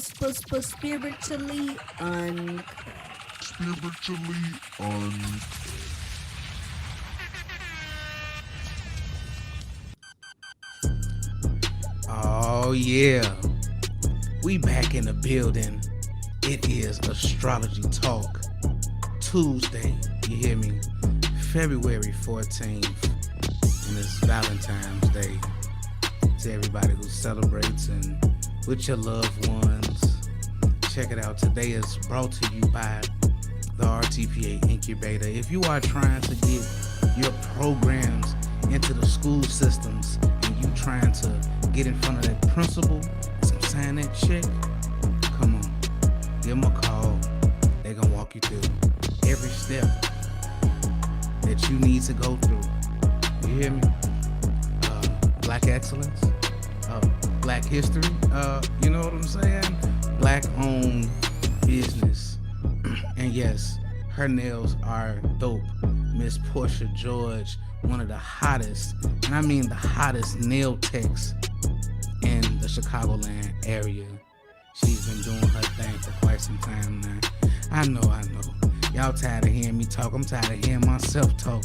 spiritually un. Spiritually un. Oh yeah, we back in the building. It is Astrology Talk Tuesday. You hear me? February 14th, and it's Valentine's Day. To everybody who celebrates and with your loved ones. Check it out. Today is brought to you by the RTPA Incubator. If you are trying to get your programs into the school systems and you trying to get in front of that principal, sign that check, come on, give them a call. They're going to walk you through every step that you need to go through. You hear me? Black excellence, black history, you know what I'm saying? Black owned business. And yes, her nails are dope. Miss Portia George, one of the hottest, and I mean the hottest nail techs in the Chicagoland area. She's been doing her thing for quite some time now. I know. Y'all tired of hearing me talk. I'm tired of hearing myself talk.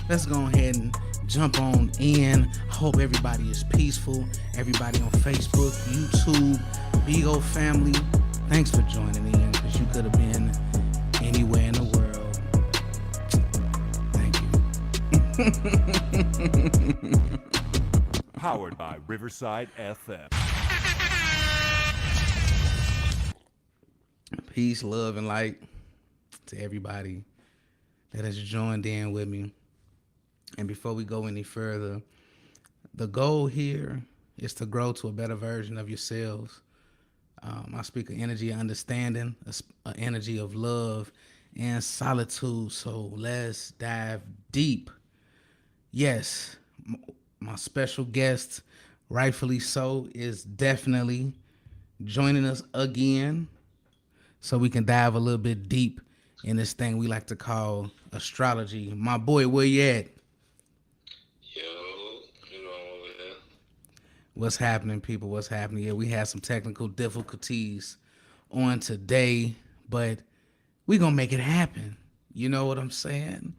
Let's go ahead and jump on in. I hope everybody is peaceful. Everybody on Facebook, YouTube, Big O family. Thanks for joining in, because you could have been anywhere in the world. Thank you. Powered by Riverside FM. Peace, love, and light to everybody that has joined in with me. And before we go any further, the goal here is to grow to a better version of yourselves. I speak of energy of understanding, an energy of love and solitude. So let's dive deep. Yes, my special guest, rightfully so, is definitely joining us again, so we can dive a little bit deep in this thing we like to call astrology. My boy, where you at? Yo, you know, over there. What's happening, people? What's happening? Yeah, we had some technical difficulties on today, but we gonna make it happen. You know what I'm saying?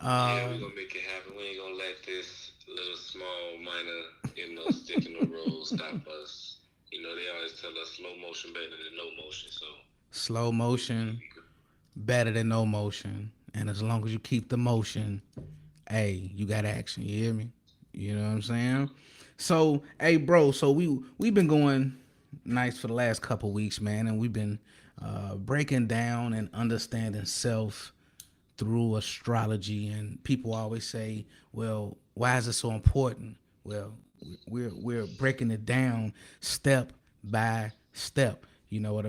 Yeah, we gonna make it happen. We ain't gonna let this little small minor, stick in the road stop us. They always tell us slow motion better than no motion. So Slow motion better than no motion, and as long as you keep the motion, hey, you got action. You hear me? You know what I'm saying? So, hey, bro. So we've been going nice for the last couple weeks, man, and we've been breaking down and understanding self through astrology. And people always say, "Well, why is it so important?" Well, we're breaking it down step by step. You know what?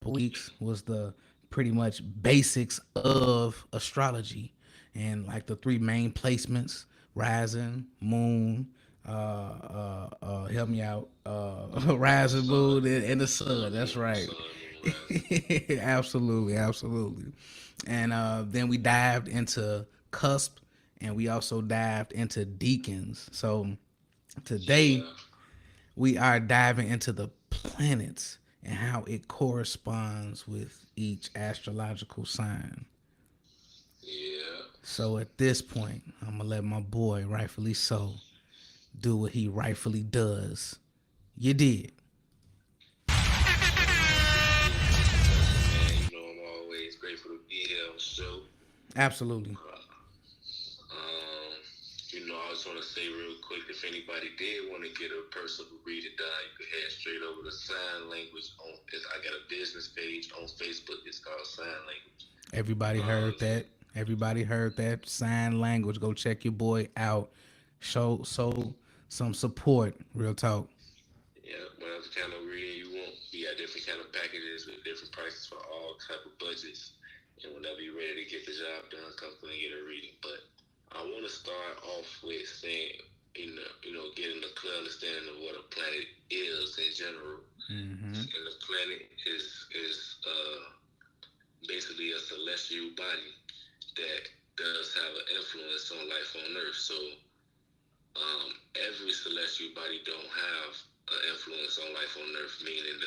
Weeks was the pretty much basics of astrology, and like the three main placements: rising, moon, help me out, rising, moon, and the sun. That's right. Absolutely. And then we dived into cusp, and we also dived into deacons. So today we are diving into the planets and how it corresponds with each astrological sign. yeah, So at this point, I'm gonna let my boy, rightfully so, do what he rightfully does. You did. man. I'm always grateful to be here on the show. Absolutely. I just want to say real quick, if anybody did want to get a personal reading done, you can head straight over to Sign Language. I got a business page on Facebook. It's called Sign Language. Everybody heard that. Everybody heard that. Sign language. Go check your boy out. Show some support. Real talk. Yeah, whatever kind of reading you want. We got different kind of packages with different prices for all type of budgets. And whenever you're ready to get the job done, come through and get a reading. But I want to start off with saying, getting a clear understanding of what a planet is in general. Mm-hmm. And the planet is basically a celestial body that does have an influence on life on Earth. So every celestial body don't have an influence on life on Earth, meaning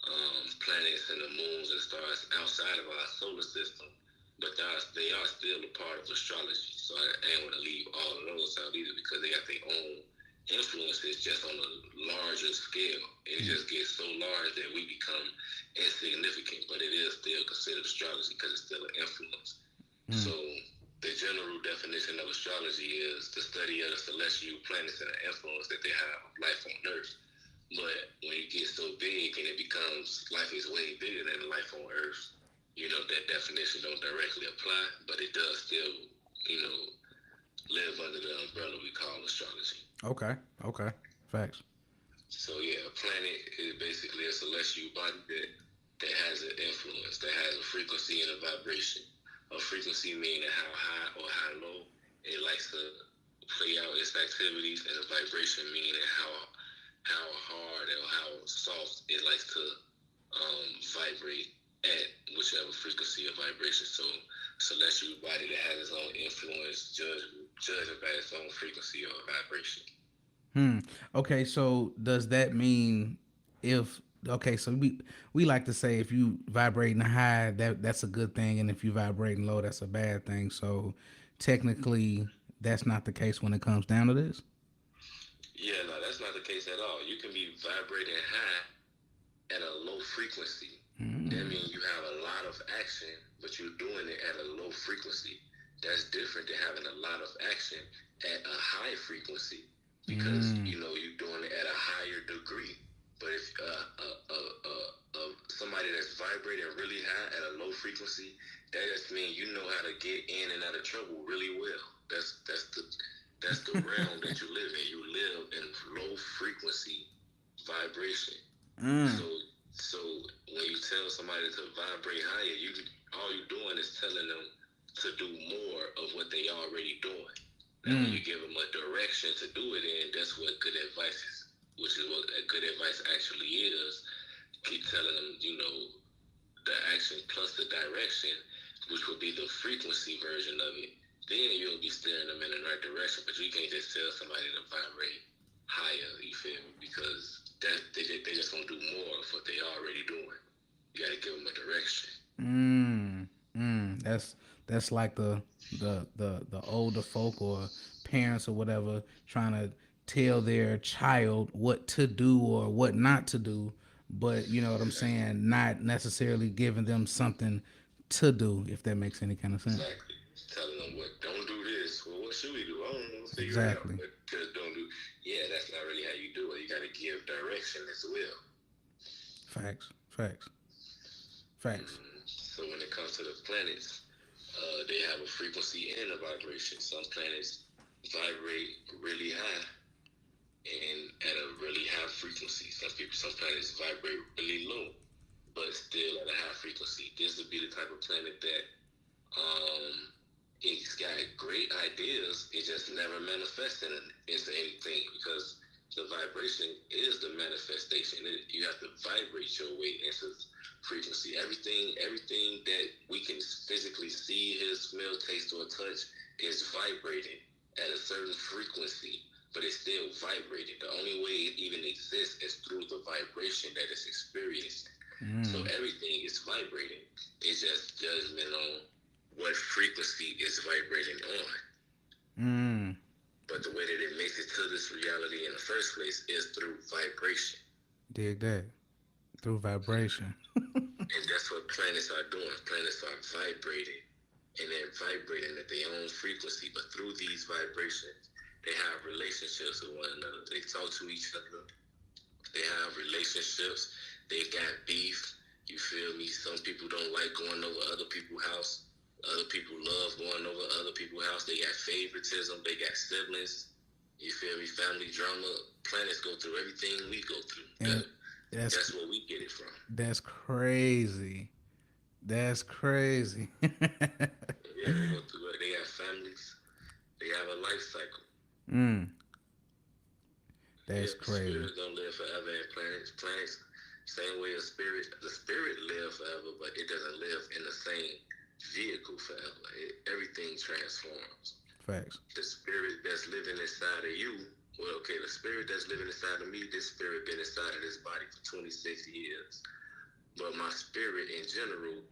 planets and the moons and stars outside of our solar system, but they are still a part of astrology. So I ain't want to leave all of those out either because they got their own influences just on a larger scale. It just gets so large that we become insignificant, but it is still considered astrology because it's still an influence. So the general definition of astrology is the study of the celestial planets and the influence that they have on life on Earth. But when you get so big and it becomes life is way bigger than life on Earth, that definition don't directly apply, but it does still, you know, live under the umbrella we call astrology. Okay. Okay. Facts. So yeah, a planet is basically a celestial body that has an influence, that has a frequency and a vibration. A frequency meaning how high or how low it likes to play out its activities, and a vibration meaning how hard or how soft it likes to vibrate at whichever frequency of vibration. So celestial body that has its own influence, judged by its own frequency or vibration. Hmm. Okay, so does that mean if okay, so we like to say if you vibrating high, that's a good thing, and if you vibrating low, that's a bad thing. So technically, that's not the case when it comes down to this. Yeah, no, that's not the case at all. You can be vibrating high at a low frequency. That means you have a lot of action, but you're doing it at a low frequency. That's different than having a lot of action at a high frequency because you're doing it at a higher degree. But if somebody that's vibrating really high at a low frequency, that just means you know how to get in and out of trouble really well. That's the realm that you live in. You live in low frequency vibration. So so when you tell somebody to vibrate higher, all you're doing is telling them to do more of what they already doing. Now when you give them a direction to do it in, that's what good advice is, which is what good advice actually is. Keep telling them, the action plus the direction, which will be the frequency version of it. Then you'll be steering them in the right direction. But you can't just tell somebody to vibrate higher, you feel me? Because they just gonna do more of what they already doing. You gotta give them a direction. That's like the older folk or parents or whatever trying to tell their child what to do or what not to do, but you know what I'm saying, not necessarily giving them something to do, if that makes any kind of sense. Exactly. Telling them what don't do this. Well, what should we do? I don't know. Figure it out. Exactly. But just don't do. Yeah, that's not really how you do it. You gotta give direction as well. Facts. Facts. Facts. So when it comes to the planets, they have a frequency and a vibration. Some planets vibrate really high and at a really high frequency. Some planets vibrate really low, but still at a high frequency. This would be the type of planet that it's got great ideas. It just never manifests into anything because the vibration is the manifestation. You have to vibrate your way into frequency. Everything that we can physically see, hear, smell, taste, or touch is vibrating at a certain frequency, but it's still vibrating. The only way it even exists is through the vibration that it's experiencing. So everything is vibrating. It's just judgment on what frequency is vibrating on. But the way that it makes it to this reality in the first place is through vibration. Dig that. Through vibration. And that's what planets are doing. Planets are vibrating. And they're vibrating at their own frequency. But through these vibrations, they have relationships with one another. They talk to each other. They have relationships. They got beef. You feel me? Some people don't like going over other people's house. Other people love going over other people's house. They got favoritism. They got siblings. You feel me? Family drama. Planets go through everything we go through. And That's where we get it from. that's crazy. That's crazy. Yeah, they go through it. They have families. They have a life cycle. That's crazy. Spirits don't live forever in planets. Planets, same way as the spirit lives forever, but it doesn't live in the same vehicle forever. Everything transforms. Facts. The spirit that's living inside of you, the spirit that's living inside of me, this spirit been inside of this body for 26 years. but my spirit in general,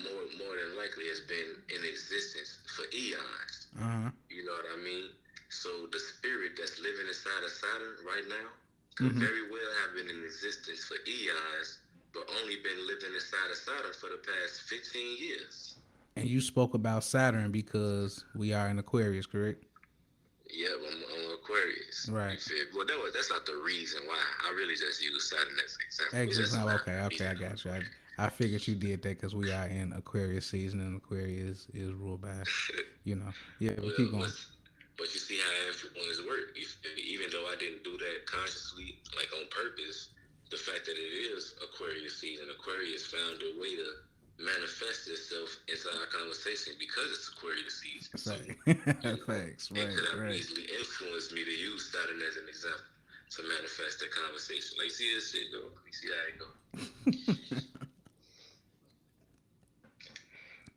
more than likely, has been in existence for eons. Uh-huh. You know what I mean? So the spirit that's living inside of Saturn right now could very well have been in existence for eons, but only been living inside of Saturn for the past 15 years. And you spoke about Saturn because we are in Aquarius, correct? Yeah, I'm Aquarius. You Right. feel? Well, that's not the reason why. I really just use Saturn as an example. It's just Example. my Okay. Okay. I reason. got you. I figured you did that because we are in Aquarius season, and Aquarius is ruled by, Yeah, but keep Well, going. but you see how influence work. Even though I didn't do that consciously, like on purpose, the fact that it is Aquarius season, Aquarius found a way to manifest itself into our conversation because it's Aquarius season. So, Facts. it Right. could have Right. easily influenced me to use Saturn as an example to manifest that conversation. Like, see this shit go. You see how it go.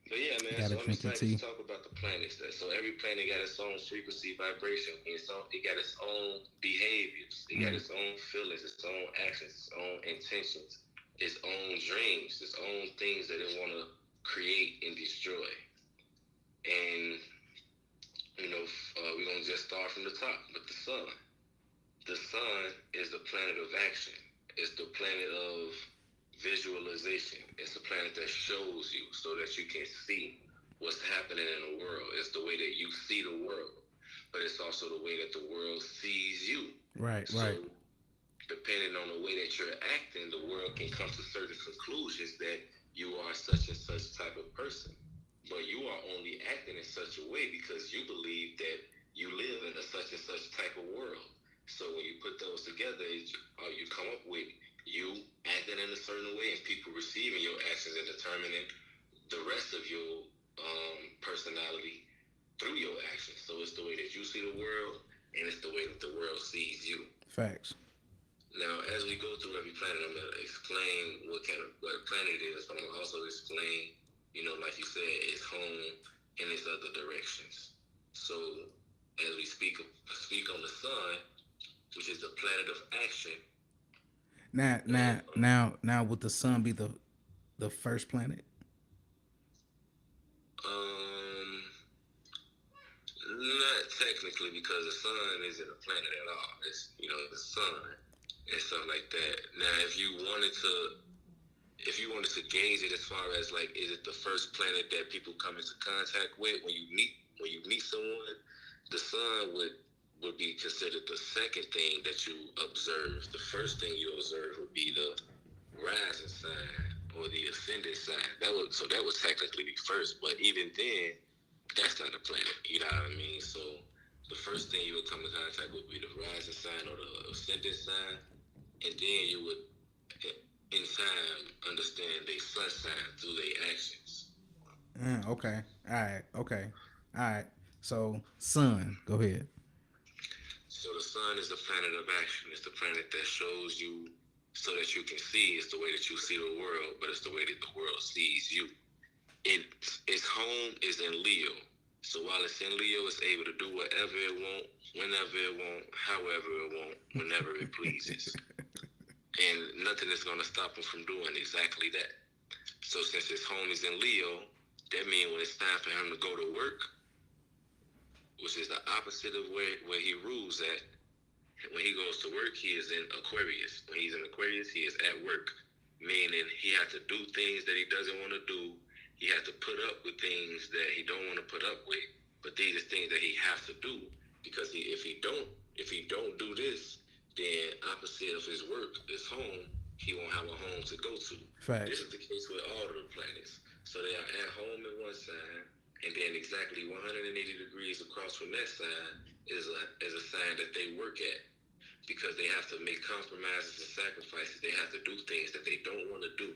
But yeah, man. Gotta So I'm drink your excited to tea. talk about the planets. So every planet got its own frequency, vibration. It got its own behaviors. It got its own feelings, its own actions, its own intentions, its own dreams, its own things that it want to create and destroy. And we're gonna just start from the top with the sun. The sun is the planet of action. It's the planet of visualization. It's a planet that shows you so that you can see what's happening in the world. It's the way that you see the world, but it's also the way that the world sees you. Right. So, depending on the way that you're acting, the world can come to certain conclusions that you are such and such type of person. But you are only acting in such a way because you believe that you live in a such and such type of world. So when you put those together, you come up with you acting in a certain way and people receiving your actions and determining the rest of your personality through your actions. So it's the way that you see the world and it's the way that the world sees you. Facts. Now, as we go through every planet, I'm going to explain what planet it is, but I'm going to also explain, like you said, its home and its other directions. So as we speak on the sun, which is the planet of action. Now, would the sun be the first planet? Not technically, because the sun isn't a planet at all. It's the sun and stuff like that. Now, if you wanted to gauge it as far as like, is it the first planet that people come into contact with when you meet someone, the sun would be considered the second thing that you observe. The first thing you observe would be the rising sign or the ascendant sign. That would technically be first, but even then, that's not a planet. You know what I mean? So the first thing you would come in contact with would be the rising sign or the ascendant sign, and then you would, in time, understand their sun sign through their actions. Okay. All right. Okay. All right. So, sun. Go ahead. So the sun is the planet of action. It's the planet that shows you so that you can see. It's the way that you see the world, but it's the way that the world sees you. Its home is in Leo. So while it's in Leo, it's able to do whatever it wants, whenever it wants, however it wants, whenever it pleases. And nothing is going to stop him from doing exactly that. So since his home is in Leo, that means when it's time for him to go to work, which is the opposite of where he rules at. When he goes to work, he is in Aquarius. When he's in Aquarius, he is at work, meaning he has to do things that he doesn't want to do. He has to put up with things that he don't want to put up with. But these are things that he has to do because if he don't do this, then opposite of his work, his home, he won't have a home to go to. Facts. This is the case with all of the planets. So they are at home in one side, and then exactly 180 degrees across from that side is a sign that they work at, because they have to make compromises and sacrifices. They have to do things that they don't want to do.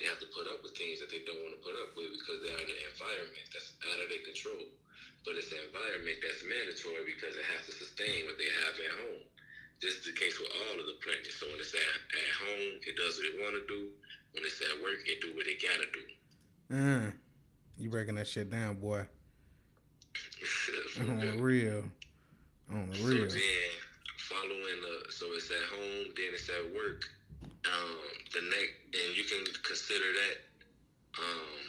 They have to put up with things that they don't want to put up with because they're in an environment that's out of their control. But it's an environment that's mandatory because it has to sustain what they have at home. This is the case with all of the planets. So when it's at home, it does what it want to do. When it's at work, it do what it gotta do. You breaking that shit down, boy. On the real. On the real. So then, so it's at home, then it's at work. and you can consider that um,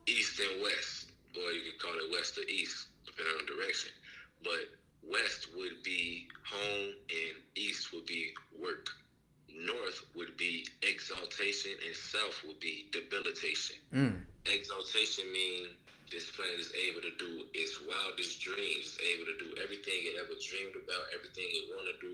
east and west, or you can call it west or east, depending on direction. But west would be home, and east would be work. North would be exaltation, and south would be debilitation. Exaltation means this planet is able to do its wildest dreams, is able to do everything it ever dreamed about, everything it want to do,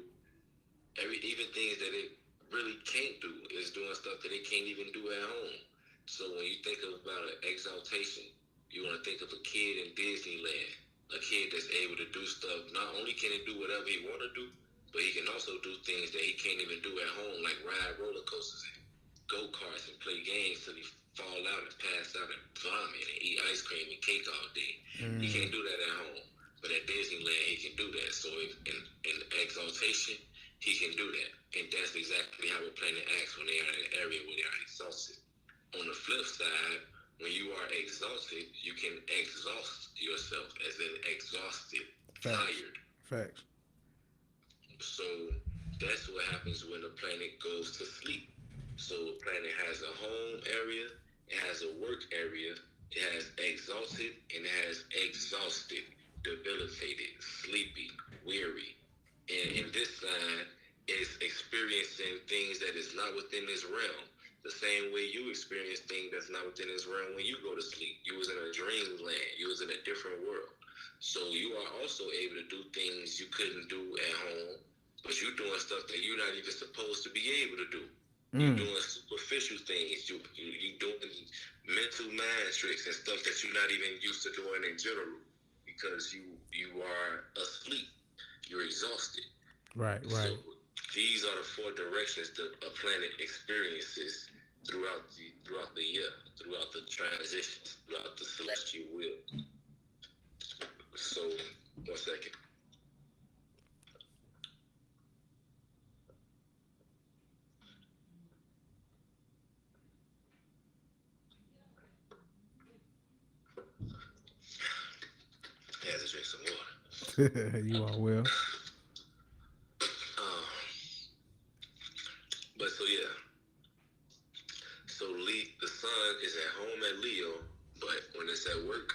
even things that it really can't do is doing stuff that it can't even do at home. So when you think about an exaltation, you want to think of a kid in Disneyland, a kid that's able to do stuff. Not only can he do whatever he want to do, but he can also do things that he can't even do at home, like ride roller coasters and go-karts and play games till he fall out and pass out and vomit and eat ice cream and cake all day. He can't do that at home. But at Disneyland, he can do that. So in exaltation, he can do that. And that's exactly how a planet acts when they are in an area where they are exalted. On the flip side, when you are exalted, you can exhaust yourself, as in exhausted, tired. Facts. So that's what happens when the planet goes to sleep. So the planet has a home area, it has a work area, it has exalted, and it has exhausted, debilitated, sleepy, weary. And in this sign, it's experiencing things that is not within this realm. The same way you experience things that's not within this realm when you go to sleep. You was in a dreamland. You was in a different world. So you are also able to do things you couldn't do at home, but you're doing stuff that you're not even supposed to be able to do. You're doing superficial things. You doing mental mind tricks and stuff that you're not even used to doing in general because you are asleep. You're exhausted. Right. So these are the four directions that a planet experiences throughout the year, throughout the transitions, throughout the celestial wheel. So, 1 second. I had to drink some water. You are well. But so yeah. So the sun is at home at Leo, but when it's at work,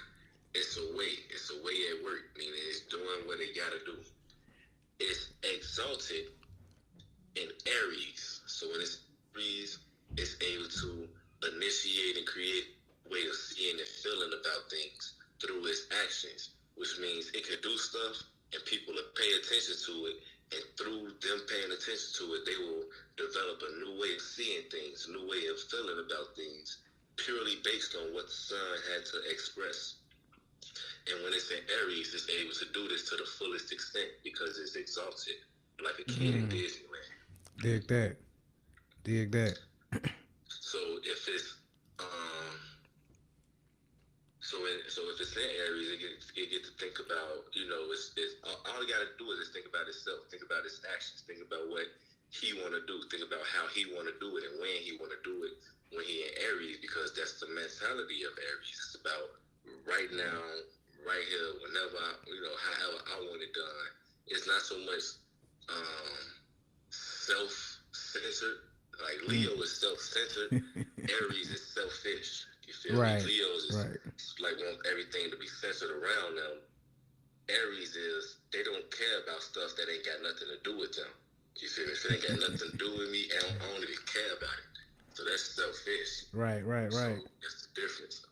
it's away. It's away at work, meaning it's doing what it gotta do. It's exalted in Aries. So when it's Aries, it's able to initiate and create a way of seeing and feeling about things through its actions, which means it could do stuff and people will pay attention to it, and through them paying attention to it, they will develop a new way of seeing things, a new way of feeling about things, purely based on what the sun had to express. And when it's in Aries, it's able to do this to the fullest extent because it's exalted, like a kid in Disneyland. Dig that. So if it's so if it's in Aries, it get to think about, it's all you gotta do is just think about itself, think about its actions, think about what he want to do, think about how he want to do it and when he want to do it when he in Aries, because that's the mentality of Aries. It's about right now, right here, whenever however I want it done. It's not so much self-centered. Like Leo is self-centered, Aries is selfish. You feel me? Leo is like want everything to be centered around them. Aries is they don't care about stuff that ain't got nothing to do with them. You feel me? If it ain't got nothing to do with me, I don't even care about it. So that's selfish. Right. So that's the difference.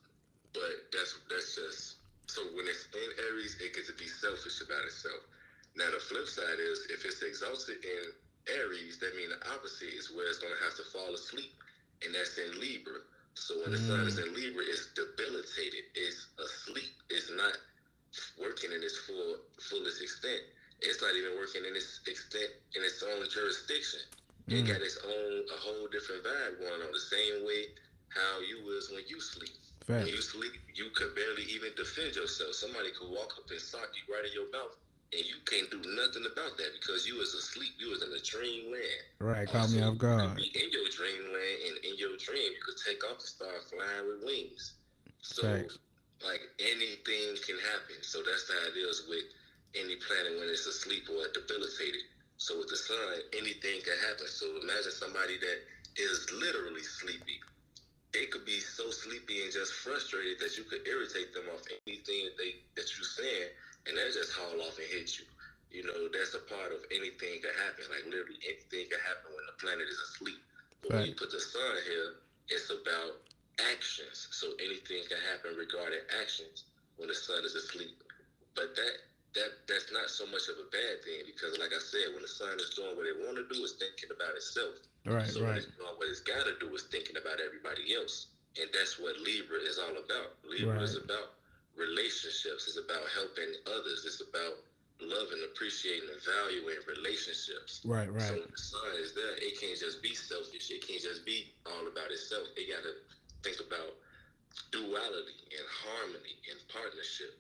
But that's just so when it's in Aries, it gets to be selfish about itself. Now the flip side is if it's exalted in Aries, that means the opposite is where it's gonna have to fall asleep, and that's in Libra. So when the sun is in Libra, it's debilitated, it's asleep, it's not working in its fullest extent. It's not even working in its extent in its own jurisdiction. It got its own a whole different vibe going on. The same way how you was when you sleep. When you sleep, you could barely even defend yourself. Somebody could walk up and sock you right in your mouth, and you can't do nothing about that because you was asleep. You was in a dreamland. Right, caught me off guard. You could be in your dreamland, and in your dream, you could take off and start flying with wings. So, like, anything can happen. So that's how it is with any planet when it's asleep or debilitated. So with the sun, anything can happen. So imagine somebody that is literally sleepy. They could be so sleepy and just frustrated that you could irritate them off anything that you're saying, and they just haul off and hit you. You know, that's a part of anything can happen. Like literally anything can happen when the planet is asleep. But when you Fact. put the sun here, it's about actions. So anything can happen regarding actions when the sun is asleep. But that's not so much of a bad thing because, like I said, when the sun is doing what it want to do, it's thinking about itself. Right, So when right, it's doing what it's got to do, is thinking about everybody else, and that's what Libra is all about. Libra is right, about relationships. It's about helping others. It's about loving, appreciating, and valuing relationships. right, So right. when the sun is there, it can't just be selfish. It can't just be all about itself. It got to think about duality and harmony and partnership.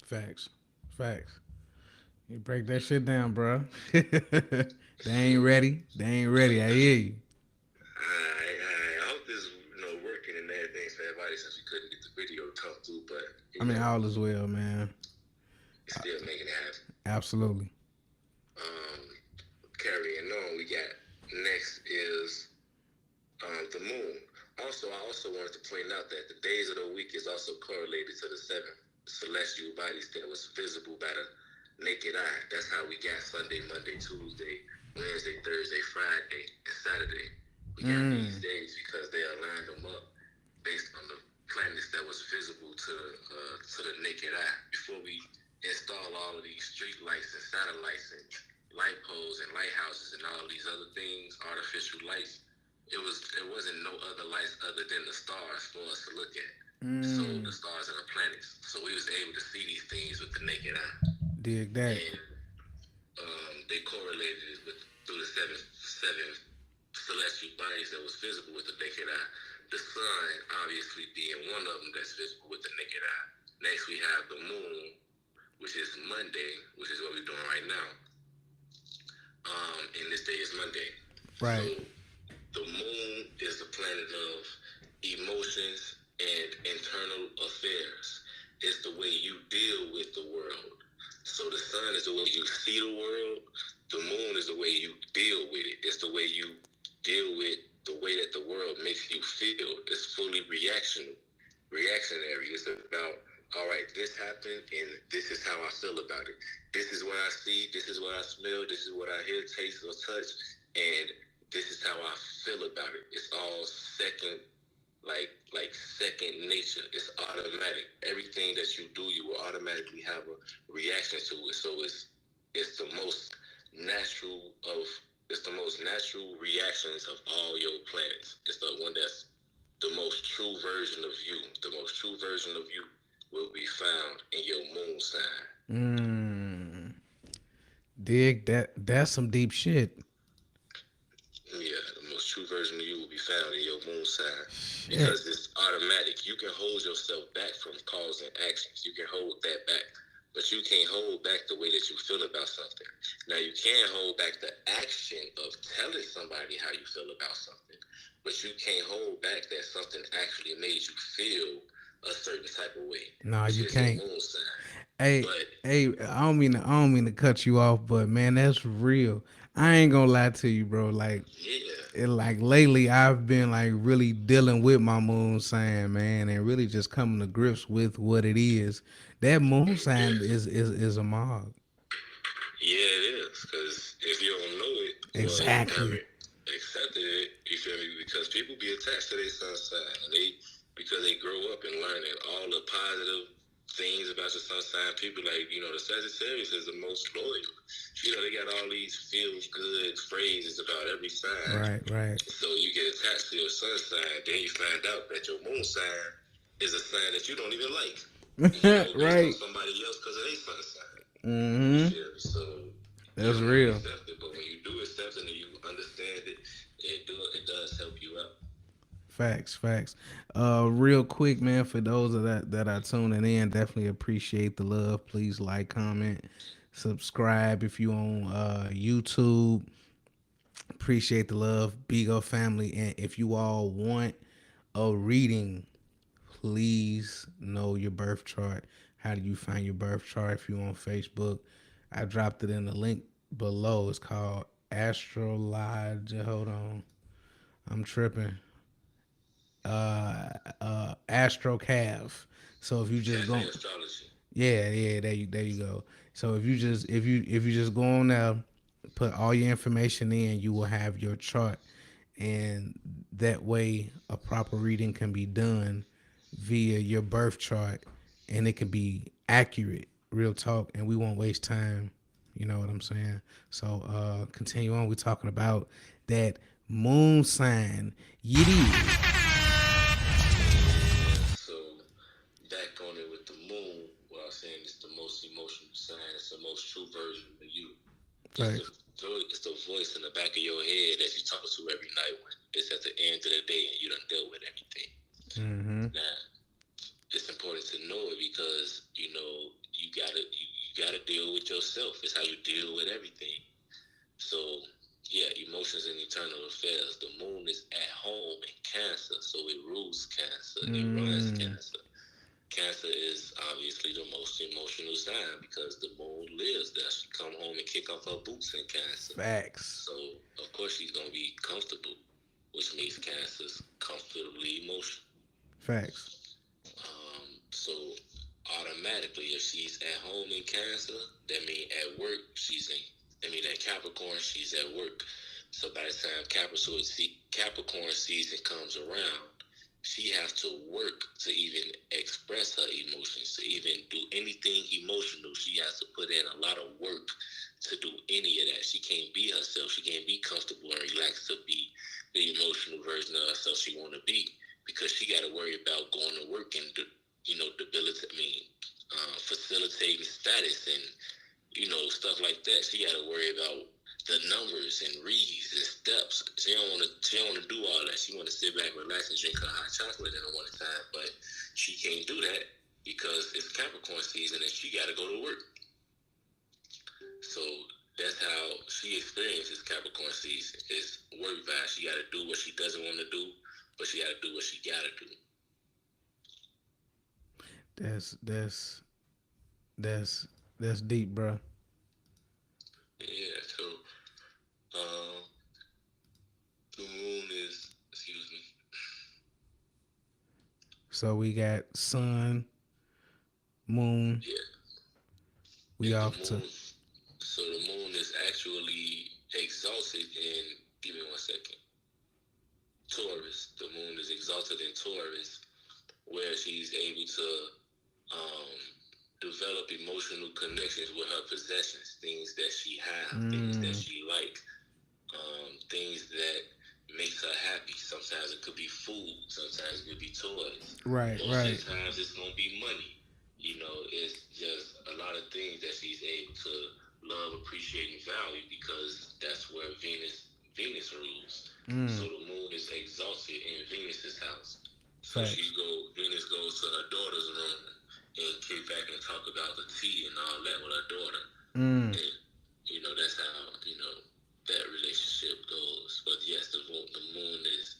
Facts, facts. You break that shit down, bro. They ain't ready. They ain't ready. I hear you. I hope this working and everything for everybody since we couldn't get the video to come through, but I mean, all is well, man. it's still making it happen. Absolutely. Um, Carrying on, we got next is the moon. I also wanted to point out that the days of the week is also correlated to the seven celestial bodies that was visible by the naked eye. That's how we got Sunday, Monday, Tuesday, Wednesday, Thursday, Friday, and Saturday. We got these days because they aligned them up based on the planets that was visible to the naked eye. Before we install all of these street lights and satellites and light poles and lighthouses and all these other things, artificial lights, it wasn't no other lights other than the stars for us to look at. So the stars and the planets. So we was able to see these things with the naked eye. Dig that. And they correlated it with through the seven celestial bodies that was visible with the naked eye. The sun obviously being one of them that's visible with the naked eye. Next we have the moon, which is Monday, which is what we're doing right now. And this day is Monday. Right. So the moon is the planet of emotions and internal affairs. It's the way you deal with the world. So the sun is the way you see the world. The moon is the way you deal with it. It's the way you deal with the way that the world makes you feel. It's fully reactionary. It's about, all right, this happened and this is how I feel about it. This is what I see, this is what I smell, this is what I hear, taste, or touch, and this is how I feel about it. It's all second, like second nature. It's automatic. Everything that you do, you will automatically have a reaction to it. So it's the most natural of it's the most natural reactions of all your planets. It's the one that's the most true version of you. The most true version of you will be found in your moon sign. Dig that. That's some deep shit. Yeah, the most true version of you will be found in your moon sign Shit. because it's automatic. You can hold yourself back from causing actions. You can hold that back, but you can't hold back the way that you feel about something. Now, you can hold back the action of telling somebody how you feel about something, but you can't hold back that something actually made you feel a certain type of way. Nah, Which you is your can't. moon sign. Hey, But hey, I don't mean to cut you off, but man, that's real. I ain't gonna lie to you, bro. Like, yeah, like lately, I've been like really dealing with my moon sign, man, and really just coming to grips with what it is. That moon sign yeah. is a mob. Yeah, it is. Because if you don't know it, well, you Exactly. haven't accepted it. You feel me? Because people be attached to their sun sign, and because they grow up and learning all the positive things about your sun sign. People like the Sagittarius is the most loyal. They got all these feel good phrases about every sign. Right, right, So you get attached to your sun sign, then you find out that your moon sign is a sign that you don't even like. Based on right. somebody else because of their sun sign. You Mm-hmm. feel me? So you That's don't have to real. accept it, but when you do accept it and you understand it, it does help you out. Facts, facts. Real quick, man, for those of that are tuning in, definitely appreciate the love. Please like, comment, subscribe if you on YouTube. Appreciate the love, Big O family, and if you all want a reading, please know your birth chart. How do you find your birth chart? If you on Facebook, I dropped it in the link below. It's called Astrology. Hold on. I'm tripping. Astro Calf. So if you just Cafe go, astrology. yeah, yeah, there you go. So if you just go on there, put all your information in, you will have your chart, and that way a proper reading can be done via your birth chart, and it can be accurate, real talk, and we won't waste time. You know what I'm saying? So continue on. We're talking about that moon sign. Yiddy. Yeah, so back on it with the moon, what I was saying is the most emotional sign. It's the most true version of you. It's the Right. it's the voice in the back of your head that you talk to every night when it's at the end of the day and you done dealt with everything. Mm-hmm. Now, it's important to know it because you gotta deal with yourself. It's how you deal with everything. So yeah, emotions and eternal affairs. The moon is at home in Cancer, so it rules Cancer. It runs Mm, Cancer. Cancer is obviously the most emotional sign because the moon lives there. She come home and kick off her boots in Cancer. facts. So of course she's gonna be comfortable, which means Cancer's comfortably emotional. Facts. So automatically, if she's at home in Cancer, that means at work she's in. I mean, at Capricorn, she's at work. So by the time Capricorn season comes around, she has to work to even express her emotions, to even do anything emotional. She has to put in a lot of work to do any of that. She can't be herself. She can't be comfortable and relaxed to be the emotional version of herself she want to be because she got to worry about going to work and facilitating status and stuff like that. She got to worry about the numbers and reads and steps. She don't want to. She don't want to do all that. She want to sit back, relax, and drink her hot chocolate in one time. But she can't do that because it's Capricorn season and she got to go to work. So that's how she experiences Capricorn season. It's work vibe. She got to do what she doesn't want to do, but she got to do what she got to do. That's that's that's that's deep, bro. Yeah. So um, the moon is. Excuse me. So we got sun, moon. Yeah. We And the off to moon. So the moon is actually exalted in. Give me 1 second. Taurus. The moon is exalted in Taurus, where she's able to um, develop emotional connections with her possessions, things that she have, things that mm, she like, things that makes her happy. Sometimes it could be food, sometimes it could be toys. right, Most of right, the times it's gonna be money. It's just a lot of things that she's able to love, appreciate, and value because that's where Venus rules. So mm, the moon is exalted in Venus's house. So facts. Venus goes to her daughter's room and kick back and talk about the tea and all that with her daughter. Mm, And that's how that relationship goes. But yes, the moon is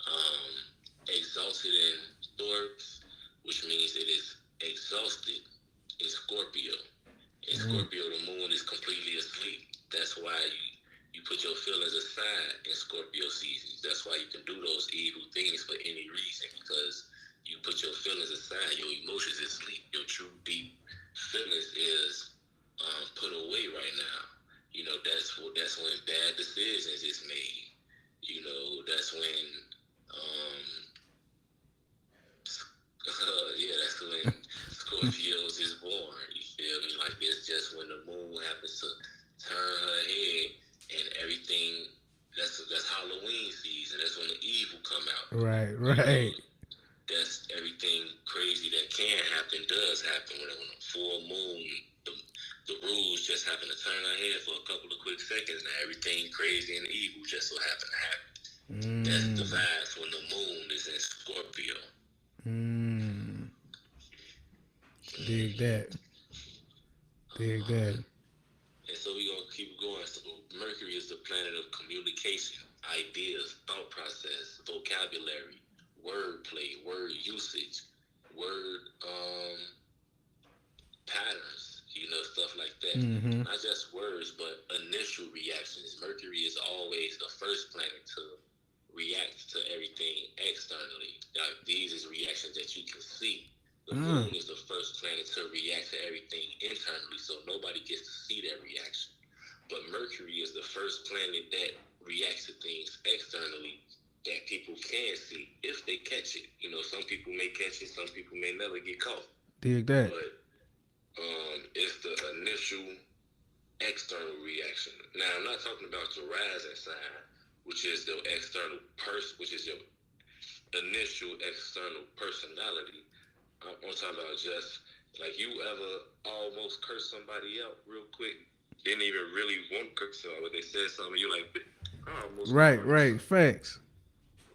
um, exalted in Taurus, which means it is exhausted in Scorpio. In mm, Scorpio, the moon is completely asleep. That's why you put your feelings aside in Scorpio seasons. That's why you can do those evil things for any reason because you put your feelings aside. Your emotions is asleep. Your true deep feelings is put away right now. That's when bad decisions is made. That's when um, yeah, that's when Scorpios is born. You feel me? Like it's just when the moon happens to turn her head and everything. That's Halloween season. That's when the evil come out. right, You know, right, that's everything crazy that can happen does happen when on a full moon. The, the rules just happen to turn her head for a couple of quick seconds. Now everything crazy and evil just so happen to happen. That's the mm, vibes when the moon is in Scorpio. mm. Dig Mm-hmm. that, dig that. And so we're gonna keep going. So Mercury is the planet of communication, ideas, thought process, vocabulary, wordplay, word usage, word patterns, stuff like that. Mm-hmm. Not just words, but initial reactions. Mercury is always the first planet to reacts to everything externally. Now, these is reactions that you can see. The moon is the first planet to react to everything internally, so nobody gets to see that reaction. But Mercury is the first planet that reacts to things externally that people can see if they catch it. You know, some people may catch it, some people may never get caught. Dig that. But it's the initial external reaction. Now, I'm not talking about your rising sign, which is the external which is your initial external personality. I'm talking about just like you ever almost curse somebody out real quick, didn't even really want to curse out, but they said something, you like, I almost Right, facts.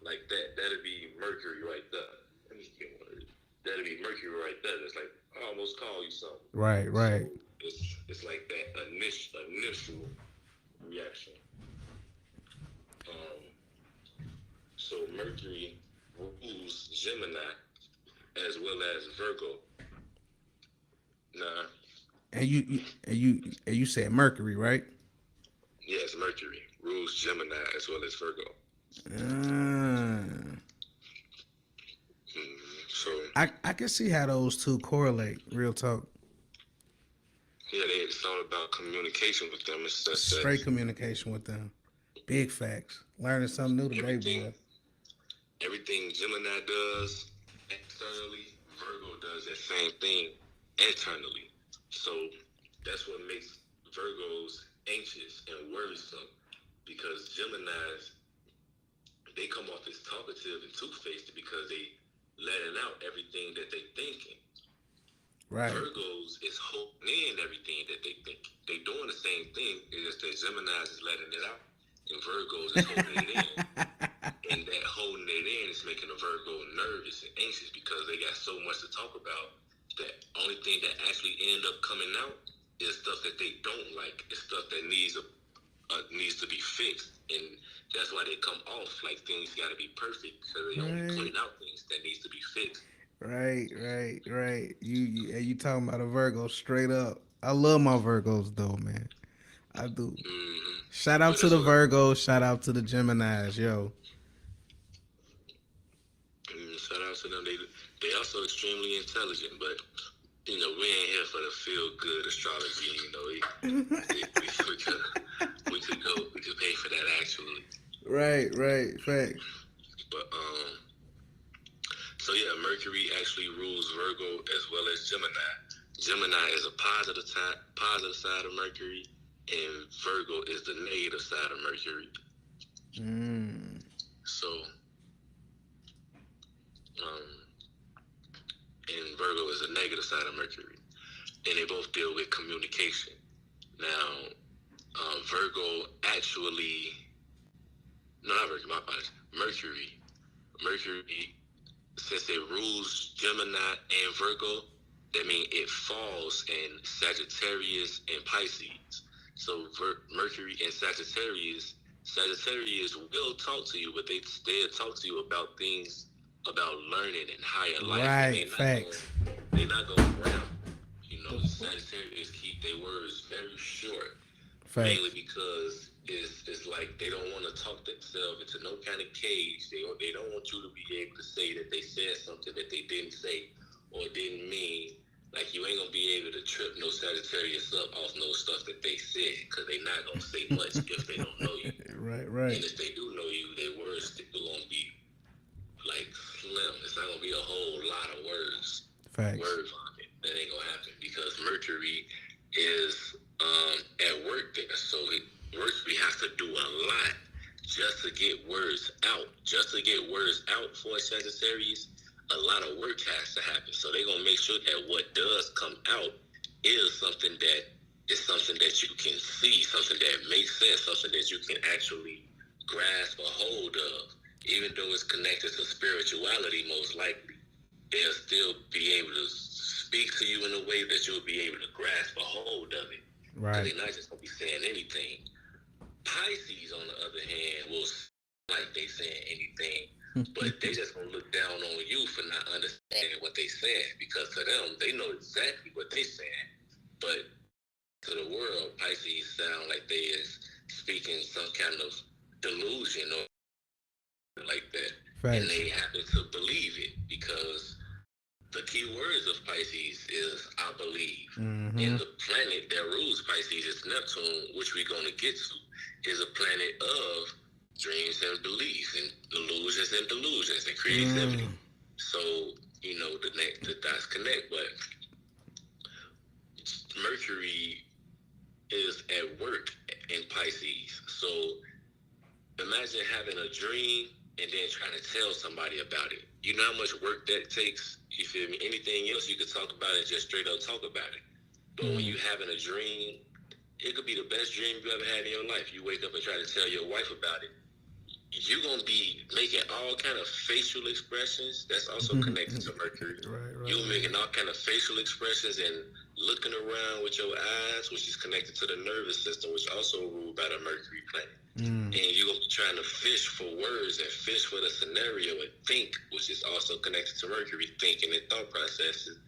like that. That'd be Mercury right there. Let me get one of these. That'd be Mercury right there. It's like I almost call you something. Right. So it's like that initial reaction. So Mercury rules Gemini as well as Virgo. Nah. And you said Mercury, right? Yes, Mercury rules Gemini as well as Virgo. So I can see how those two correlate. Real talk. yeah, it's all about communication with them. It's just Straight communication with them. Big facts. Learning something new today, boy. Everything Gemini does externally, Virgo does that same thing internally. So that's what makes Virgos anxious and worrisome, because Geminis, they come off as talkative and two-faced because they letting out everything that they thinking. Right. Virgos is holding in everything that they think. They doing the same thing. It's just that Geminis is letting it out, and Virgos is holding it in. And that holding it in is making a Virgo nervous and anxious because they got so much to talk about that only thing that actually end up coming out is stuff that they don't like. It's stuff that needs to be fixed, and that's why they come off like things got to be perfect, because they only point out things that needs to be fixed. Right. You talking about a Virgo straight up. I love my Virgos though, man. I do. Shout out to the Virgos. Shout out to the Geminis, yo. Shout out to them. They also extremely intelligent, but you know, we ain't here for the feel good astrology. You know, we could pay for that actually. Right, facts. But so yeah, Mercury actually rules Virgo as well as Gemini. Gemini is a positive side of Mercury, and Virgo is the negative side of Mercury. So, and Virgo is the negative side of Mercury, and they both deal with communication. Now, Virgo actually, no, not Virgo, my apologies. Mercury, since it rules Gemini and Virgo, that means it falls in Sagittarius and Pisces. So Mercury and Sagittarius will talk to you, but they'll talk to you about things, about learning and higher life. Right, facts. They're not going to ground. You know, Sagittarius keep their words very short. Facts. Mainly because it's like they don't want to talk themselves into no kind of cage. They don't want you to be able to say that they said something that they didn't say or didn't mean. Like, you ain't gonna be able to trip no Sagittarius up off no stuff that they said, because they not gonna say much if they don't know you. Right. And if they do know you, their words still gonna be like slim. It's not gonna be a whole lot of words. Facts. Word vomit. That ain't gonna happen because Mercury is at work there, so Mercury has to do a lot just to get words out. Just to get words out for Sagittarius, a lot of work has to happen. So they're gonna make sure that what does come out is something that you can see, something that makes sense, something that you can actually grasp a hold of. Even though it's connected to spirituality, most likely, they'll still be able to speak to you in a way that you'll be able to grasp a hold of it. Right. They're not just gonna be saying anything. Pisces, on the other hand, will like they saying anything, but they just gonna look down on you for not understanding what they saying, because to them, they know exactly what they saying, but to the world, Pisces sound like they is speaking some kind of delusion or like that, and Facts. they happen to believe it because the key words of Pisces is I believe. Mm-hmm. And the planet that rules Pisces is Neptune, which we're going to get to, is a planet of dreams and beliefs and illusions and delusions and creativity. So, the dots connect, but Mercury is at work in Pisces. So imagine having a dream and then trying to tell somebody about it. You know how much work that takes? You feel me? Anything else you could talk about it, just straight up talk about it. But when you having a dream, it could be the best dream you ever had in your life. You wake up and try to tell your wife about it. You're going to be making all kind of facial expressions. That's also connected to Mercury. Right. You're making all kind of facial expressions and looking around with your eyes, which is connected to the nervous system, which also ruled by the Mercury planet. And you're going to be trying to fish for words and fish for the scenario and think, which is also connected to Mercury, thinking and thought processes.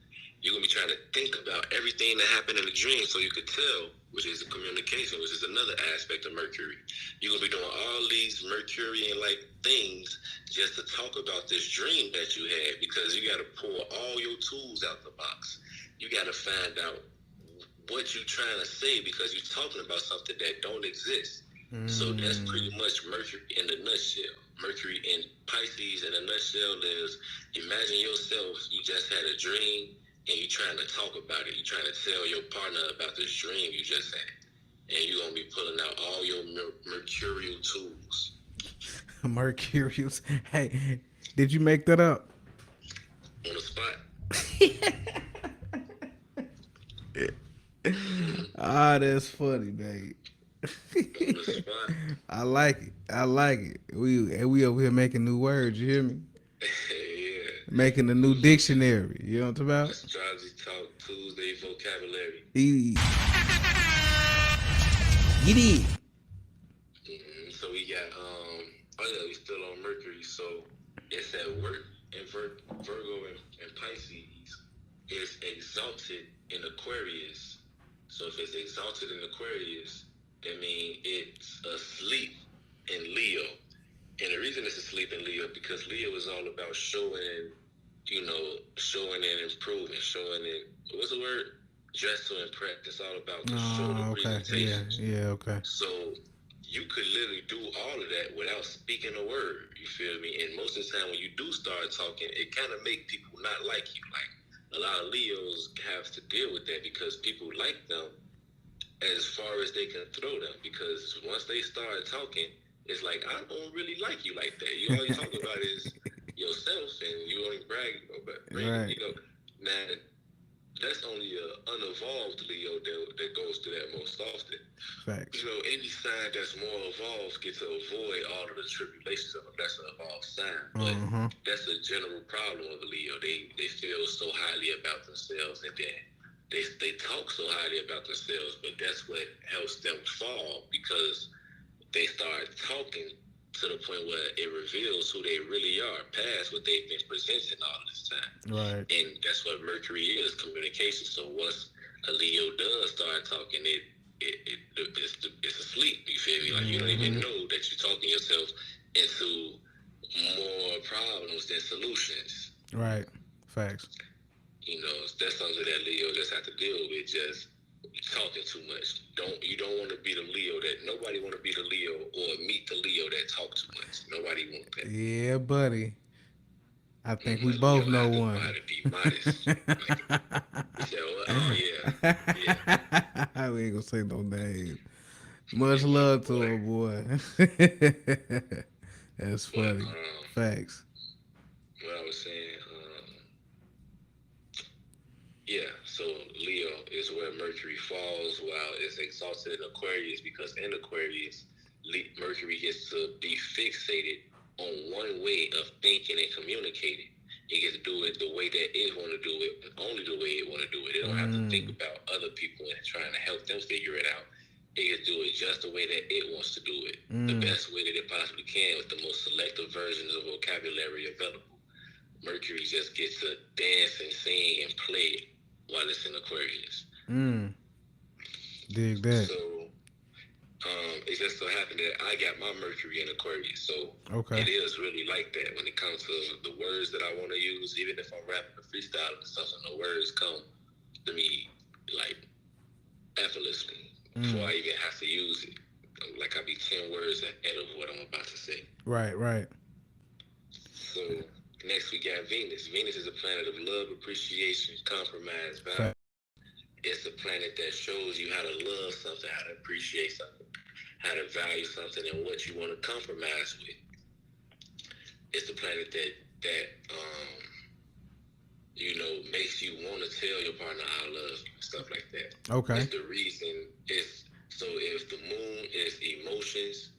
You're going to be trying to think about everything that happened in the dream so you could tell, which is the communication, which is another aspect of Mercury. You're going to be doing all these Mercurian-like things just to talk about this dream that you had, because you got to pull all your tools out the box. You got to find out what you're trying to say because you're talking about something that don't exist. So that's pretty much Mercury in the nutshell. Mercury in Pisces in a nutshell is, imagine yourself, you just had a dream and you're trying to talk about it. You're trying to tell your partner about this dream you just had. And you're going to be pulling out all your mercurial tools. Mercurius. Hey, did you make that up? On the spot. Ah, that's funny, mate. On the spot. I like it. I like it. We over here making new words. You hear me? Yeah. Making a new dictionary. You know what I'm talking about? Astrology Talk Tuesday vocabulary. Get it. So we got we still on Mercury. So it's at work in Virgo and Pisces. It's exalted in Aquarius. So if it's exalted in Aquarius, that means it's asleep in Leo. And the reason it's asleep in Leo because Leo is all about showing and improving, showing and what's the word? Dress to impress. It's all about the show, the presentation. Yeah, okay. So you could literally do all of that without speaking a word. You feel me? And most of the time when you do start talking, it kind of make people not like you. Like a lot of Leos have to deal with that because people like them as far as they can throw them. Because once they start talking, it's like, I don't really like you like that. You all you talk about is yourself and you only brag about Right. Now that's only an unevolved Leo that goes through that most often. Facts. Any sign that's more evolved gets to avoid all of the tribulations of a lesser evolved sign. But that's a general problem of a Leo. They feel so highly about themselves, and then they talk so highly about themselves, but that's what helps them fall because they start talking to the point where it reveals who they really are past what they've been presenting all this time. Right. And that's what Mercury is, communication. So once a Leo does start talking, it's asleep. You feel me? Like you don't even know that you're talking yourself into more problems than solutions. Right. Facts. That's something that Leo just have to deal with, just talking too much. You don't want to be the Leo nobody want to be the Leo or meet the Leo that talk too much. Nobody want that. Yeah, buddy. I think we both know one. Be modest. Oh yeah. We ain't gonna say no names. Much love to him, boy. That's funny. Facts. What I was saying, so Leo is where Mercury falls while it's exalted in Aquarius, because in Aquarius, Mercury gets to be fixated on one way of thinking and communicating. It gets to do it the way that it want to do it, and only the way it want to do it. It don't have to think about other people and trying to help them figure it out. It gets to do it just the way that it wants to do it, the best way that it possibly can, with the most selective versions of vocabulary available. Mercury just gets to dance and sing and play while it's in Aquarius. Dig that. So, it's just so happened that I got my Mercury in Aquarius, so Okay. it is really like that when it comes to the words that I want to use. Even if I'm rapping or freestyling and stuff, and the words come to me like effortlessly before I even have to use it. Like I be 10 words ahead of what I'm about to say. Right, right. So next we got Venus. Venus is a planet of love, appreciation, compromise, value. Fact. It's a planet that shows you how to love something, how to appreciate something, how to value something, and what you want to compromise with. It's the planet that makes you want to tell your partner I love you, stuff like that. Okay. It's the reason. It's so if the moon is emotions,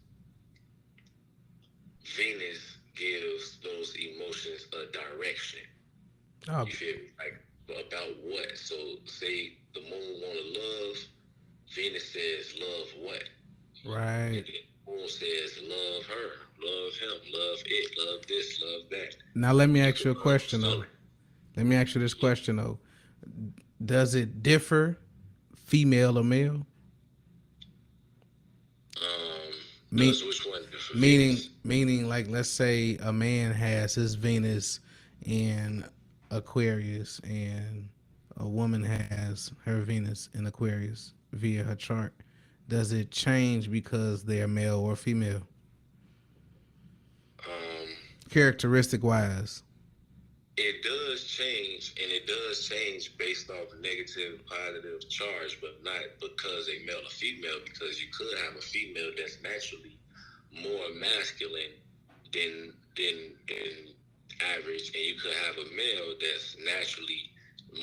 Venus gives those emotions a direction. Oh, You feel me? Like about what? So say the moon want to love, Venus says love what? right. And the moon says love her, love him, love it, love this, love that. Now let me You ask can you a question though. sun. Let me ask you this question though. Does it differ, female or male? Me- Does which one? For meaning, Venus? meaning, like, let's say a man has his Venus in Aquarius, and a woman has her Venus in Aquarius via her chart. Does it change because they're male or female, Um, characteristic wise? It does change, and it does change based off negative, positive charge, but not because a male or female, because you could have a female that's naturally more masculine than average, and you could have a male that's naturally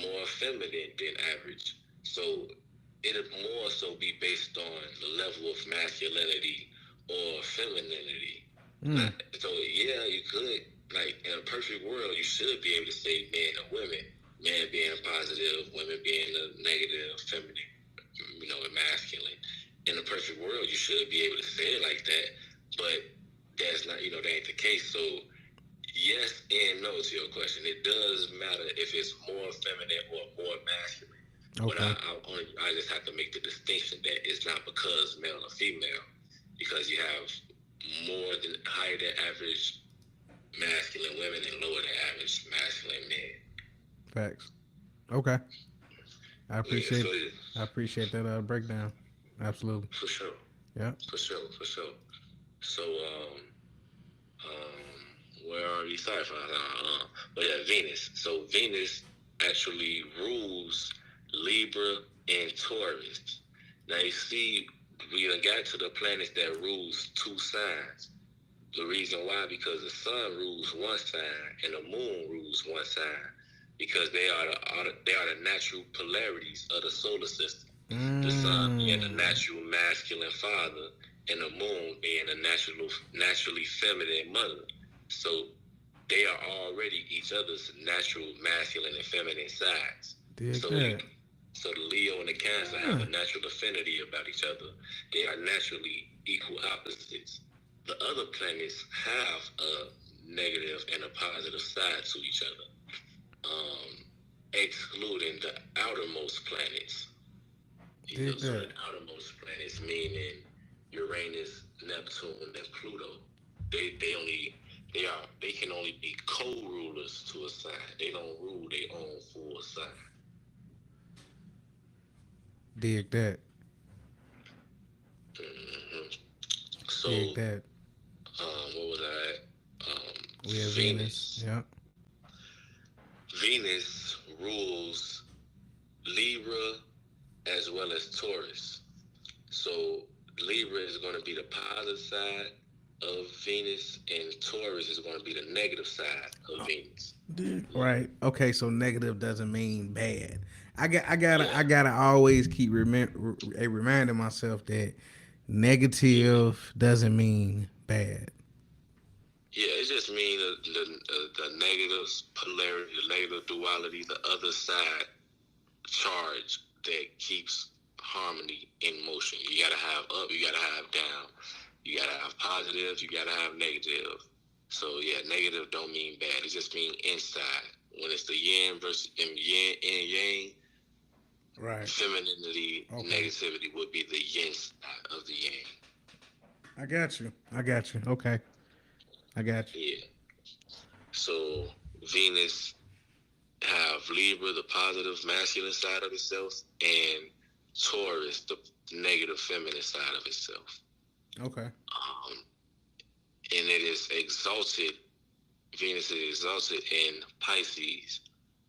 more feminine than average. So it'll more so be based on the level of masculinity or femininity. So yeah, you could, like, in a perfect world, you should be able to say men and women, men being positive, women being the negative, feminine, and masculine. In a perfect world, you should be able to say it like that, but that's not, that ain't the case. So yes and no to your question. It does matter if it's more feminine or more masculine. But Okay. I just have to make the distinction that it's not because male or female, because you have higher than average masculine women and lower than average masculine men. Facts. Okay. I Yeah, appreciate so I appreciate that breakdown. Absolutely. for sure, Yeah. for sure. So where are we? Sorry for but yeah, Venus. So Venus actually rules Libra and Taurus. Now you see, we done got to the planets that rules two signs. The reason why, because the sun rules one sign and the moon rules one sign, because they are the natural polarities of the solar system. The sun being the natural masculine father, and the moon being the naturally feminine mother. So they are already each other's natural masculine and feminine sides. Dig So that. so the Leo and the Cancer have a natural affinity about each other. They are naturally equal opposites. The other planets have a negative and a positive side to each other, excluding the outermost planets. Dig So that. the outermost planets, meaning Uranus, Neptune, and Pluto, they can only be co-rulers to a sign. They don't rule their own full sign. Dig that. So, Dig that. what was I at? We have Venus. Yeah. Venus rules Libra as well as Taurus. So Libra is going to be the positive side of Venus, and Taurus is going to be the negative side of Venus. Right. Okay. So negative doesn't mean bad. I gotta always keep reminding myself that negative doesn't mean bad. Yeah, it just means the negative polarity, the negative duality, the other side charge that keeps harmony in motion. You gotta have up, you gotta have down, you gotta have positive, you gotta have negative. So yeah, negative don't mean bad. It just means inside. When it's the yin versus yin and yang, Right. femininity, Okay. negativity would be the yin side of the yang. I got you. I got you. Okay. I got you. Yeah. So Venus have Libra, the positive masculine side of itself, and Taurus, the negative feminine side of itself. Okay. And it is exalted. Venus is exalted in Pisces,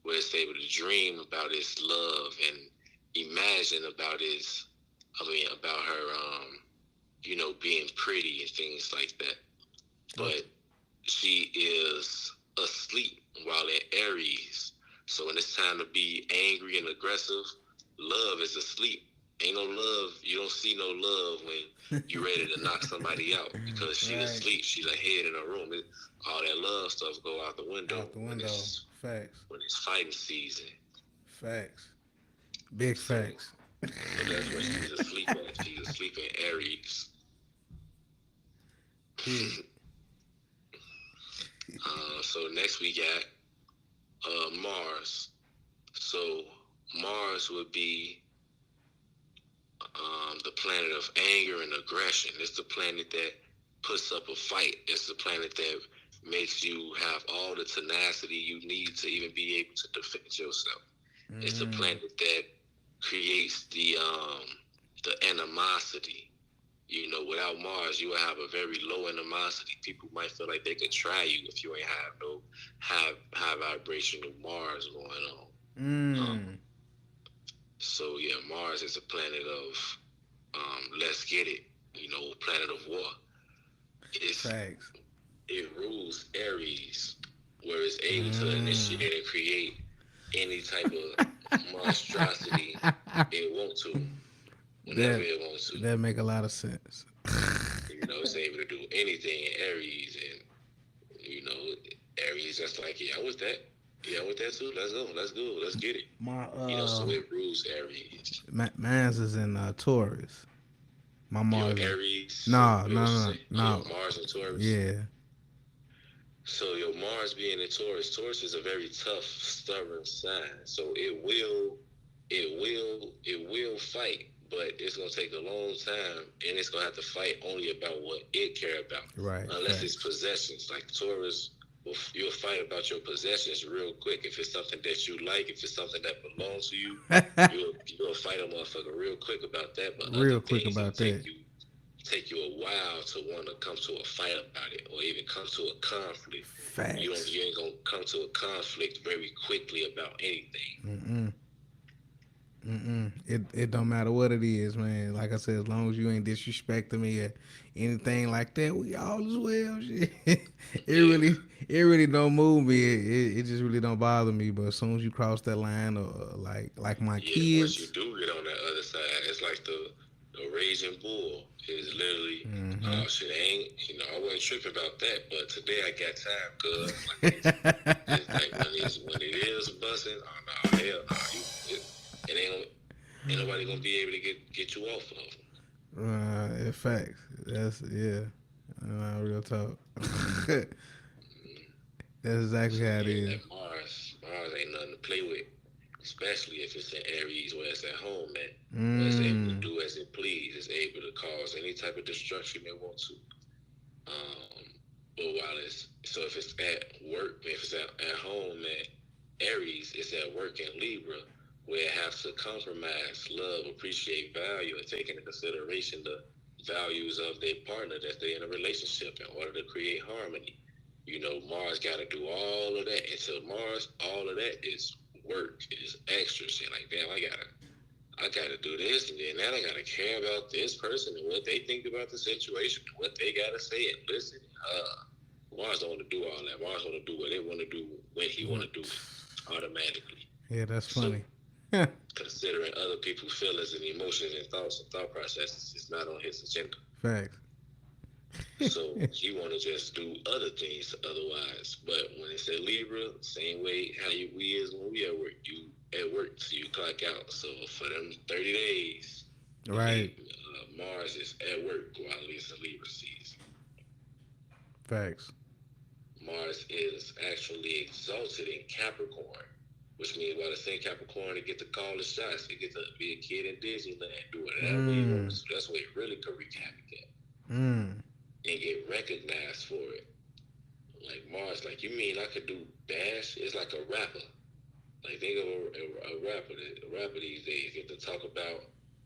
where it's able to dream about its love and imagine about about her, being pretty and things like that. But she is asleep while in Aries. So when it's time to be angry and aggressive, love is asleep. Ain't no love. You don't see no love when you're ready to knock somebody out because she's asleep. She's ahead in her room. All that love stuff go out the window. Out the window. Facts. When it's fighting season. Facts. Big facts. So that's where she's asleep at. She's asleep in Aries. Yeah. So next we got Mars. So Mars would be the planet of anger and aggression. It's the planet that puts up a fight. It's the planet that makes you have all the tenacity you need to even be able to defend yourself. It's the planet that creates the animosity. Without Mars, you will have a very low animosity. People might feel like they could try you if you ain't have no high vibrational Mars going on. So yeah, Mars is a planet of let's get it. Planet of war. Facts. It rules Aries, where it's able to initiate and create any type of monstrosity it wants to, whenever it wants to. That make a lot of sense. It's able to do anything in Aries, and Aries that's like, yeah, I with that. Yeah, I with that too. Let's go, let's get it. So it rules Aries. Mine's is in Taurus. My Mars. Aries. No. Mars and Taurus. Yeah. So your Mars being in Taurus, Taurus is a very tough, stubborn sign. So it will fight, but it's gonna take a long time, and it's gonna have to fight only about what it care about. Right. Unless it's possessions, like Taurus, you'll fight about your possessions real quick. If it's something that you like, if it's something that belongs to you, you'll fight a motherfucker real quick about that. But real quick about that. Take you a while to want to come to a fight about it, or even come to a conflict. Facts. You ain't gonna come to a conflict very quickly about anything. It don't matter what it is, man. Like I said, as long as you ain't disrespecting me or anything like that, we all as well. Shit. It really don't move me. It just really don't bother me. But as soon as you cross that line, or like my kids, once you do get on that other side, it's like the raging bull. It's literally, shit ain't, I wasn't tripping about that, but today I got time, cuz. It's like when it is busting, oh no, hell no, ain't nobody gonna be able to get you off of. In fact, that's real talk. That's exactly how it is. Mars ain't nothing to play with, especially if it's in Aries where it's at home, man. Where it's able to do as it please. It's able to cause any type of destruction it wants to. But if it's at work, if it's at home, man, Aries, it's at work in Libra, where it has to compromise, love, appreciate, value, and take into consideration the values of their partner that they're in a relationship in order to create harmony. Mars got to do all of that. Until Mars, all of that is work, is extra shit. Like, damn, I gotta do this, and then now I gotta care about this person and what they think about the situation and what they gotta say and listen. Mars don't want to do all that. Mars want to do what they want to do when he want to do it automatically. Yeah, that's funny. Considering other people's feelings and emotions and thought processes is not on his agenda. Facts. So he want to just do other things otherwise. But when it's at Libra, same way how we is when we at work. You at work, so you clock out. So for them 30 days, right? Mars is at work while it's in Libra season. Facts. Mars is actually exalted in Capricorn, which means while it's in Capricorn, it get to call the shots. It get to be a kid in Disneyland, do whatever he wants. So that's where it really could wreak havoc at. Mm. and get recognized for it. Like Mars, like, you mean I could do bash? It's like a rapper. Like, think of a rapper these days get to talk about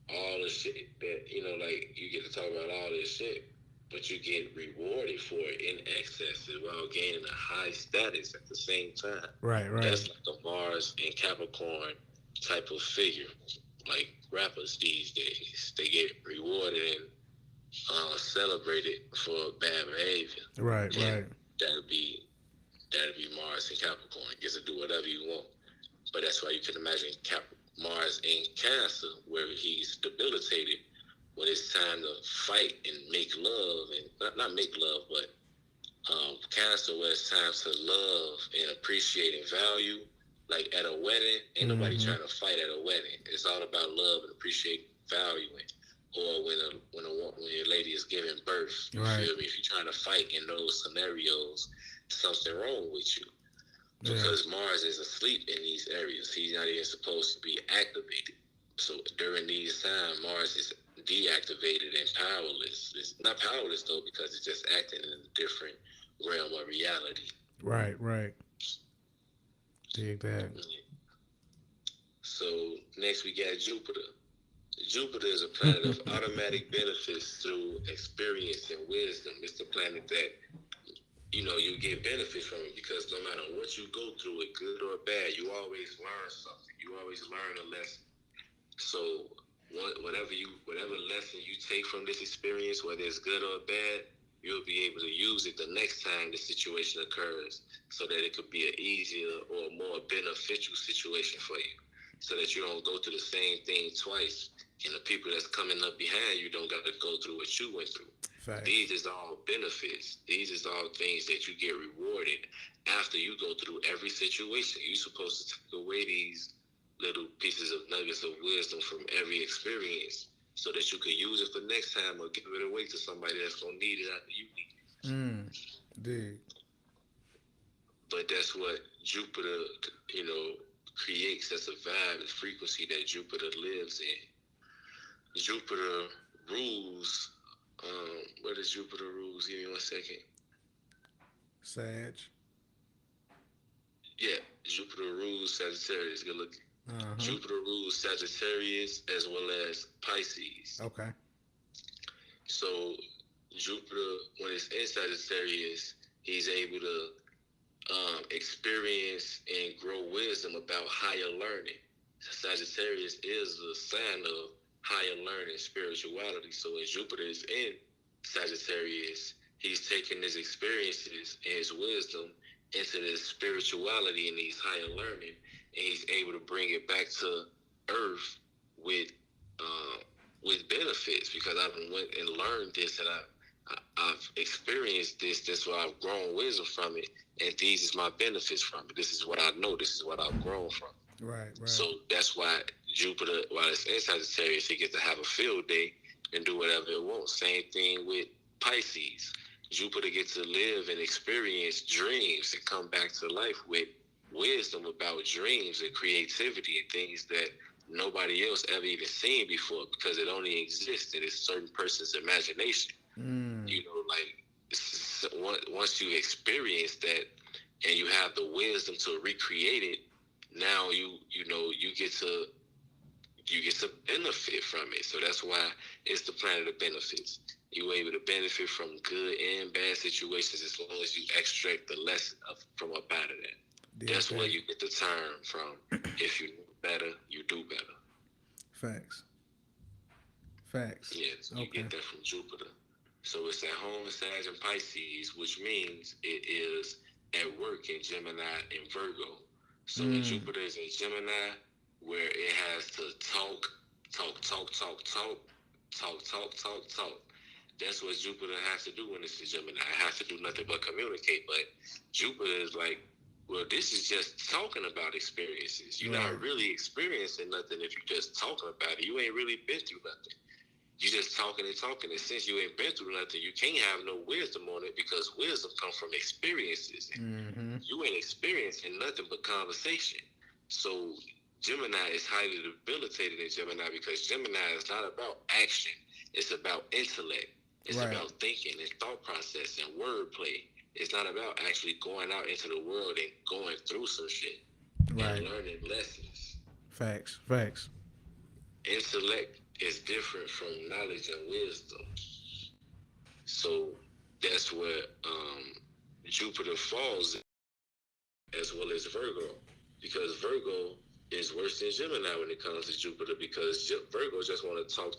all the shit that, like, you get to talk about all this shit, but you get rewarded for it in excess while gaining a high status at the same time. Right, right. That's like a Mars and Capricorn type of figure. Like rappers these days, they get rewarded and celebrated for bad behavior. Right, And right. that'd be Mars and Capricorn. You get to do whatever you want. But that's why you can imagine Mars in Cancer, where he's debilitated, when it's time to fight and make love, and not make love, but Cancer, where it's time to love and appreciate and value. Like at a wedding, ain't nobody trying to fight at a wedding. It's all about love and appreciating, valuing. Or when your lady is giving birth, you feel me? If you're trying to fight in those scenarios, something wrong with you. Because Mars is asleep in these areas. He's not even supposed to be activated. So during these times, Mars is deactivated and powerless. It's not powerless though, because it's just acting in a different realm of reality. Right, right. Dig that. So next we got Jupiter. Jupiter is a planet of automatic benefits through experience and wisdom. It's the planet that you get benefits from it, because no matter what you go through, it good or bad, you always learn something. You always learn a lesson. So whatever lesson you take from this experience, whether it's good or bad, you'll be able to use it the next time the situation occurs, so that it could be an easier or more beneficial situation for you, so that you don't go through the same thing twice, and the people that's coming up behind you don't got to go through what you went through. Fact. These is all benefits. These is all things that you get rewarded after you go through every situation. You're supposed to take away these little pieces of nuggets of wisdom from every experience, so that you could use it for next time or give it away to somebody that's going to need it after you need it. Dig. But that's what Jupiter, creates. That's a vibe, a frequency that Jupiter lives in. Jupiter rules. Where does Jupiter rules? Give me 1 second. Sag. Yeah, Jupiter rules Sagittarius. Good looking. Jupiter rules Sagittarius as well as Pisces. Okay. So Jupiter, when it's in Sagittarius, he's able to experience and grow wisdom about higher learning. Sagittarius is the sign of higher learning, spirituality. So when Jupiter is in Sagittarius, he's taking his experiences and his wisdom into this spirituality and these higher learning, and he's able to bring it back to Earth with benefits, because I've went and learned this, and I've experienced this. That's why I've grown wisdom from it, and these is my benefits from it. This is what I know. This is what I've grown from. Right, right. So that's why Jupiter, while it's in Sagittarius, he gets to have a field day and do whatever it wants. Same thing with Pisces. Jupiter gets to live and experience dreams and come back to life with wisdom about dreams and creativity and things that nobody else ever even seen before, because it only exists in a certain person's imagination. Once you experience that and you have the wisdom to recreate it, now you get to benefit from it. So that's why it's the planet of benefits. You're able to benefit from good and bad situations as long as you extract the lesson from up out of that. That's where you get the term from. If you know better, you do better. Facts. Yeah, so you get that from Jupiter. So it's at home in Sag and Pisces, which means it is at work in Gemini and Virgo. So when Jupiter is in Gemini, where it has to talk. That's what Jupiter has to do when it's in Gemini. It has to do nothing but communicate. But Jupiter is like, well, this is just talking about experiences. You're not really experiencing nothing if you're just talking about it. You ain't really been through nothing. You just talking. And since you ain't been through nothing, you can't have no wisdom on it, because wisdom comes from experiences. You ain't experiencing nothing but conversation. So Gemini is highly debilitated in Gemini, because Gemini is not about action. It's about intellect. It's Right. about thinking and thought process and wordplay. It's not about actually going out into the world and going through some shit and Right. learning lessons. Facts. Facts. Intellect is different from knowledge and wisdom. So that's where Jupiter falls as well as Virgo, because Virgo is worse than Gemini when it comes to Jupiter, because Virgo just want to talk,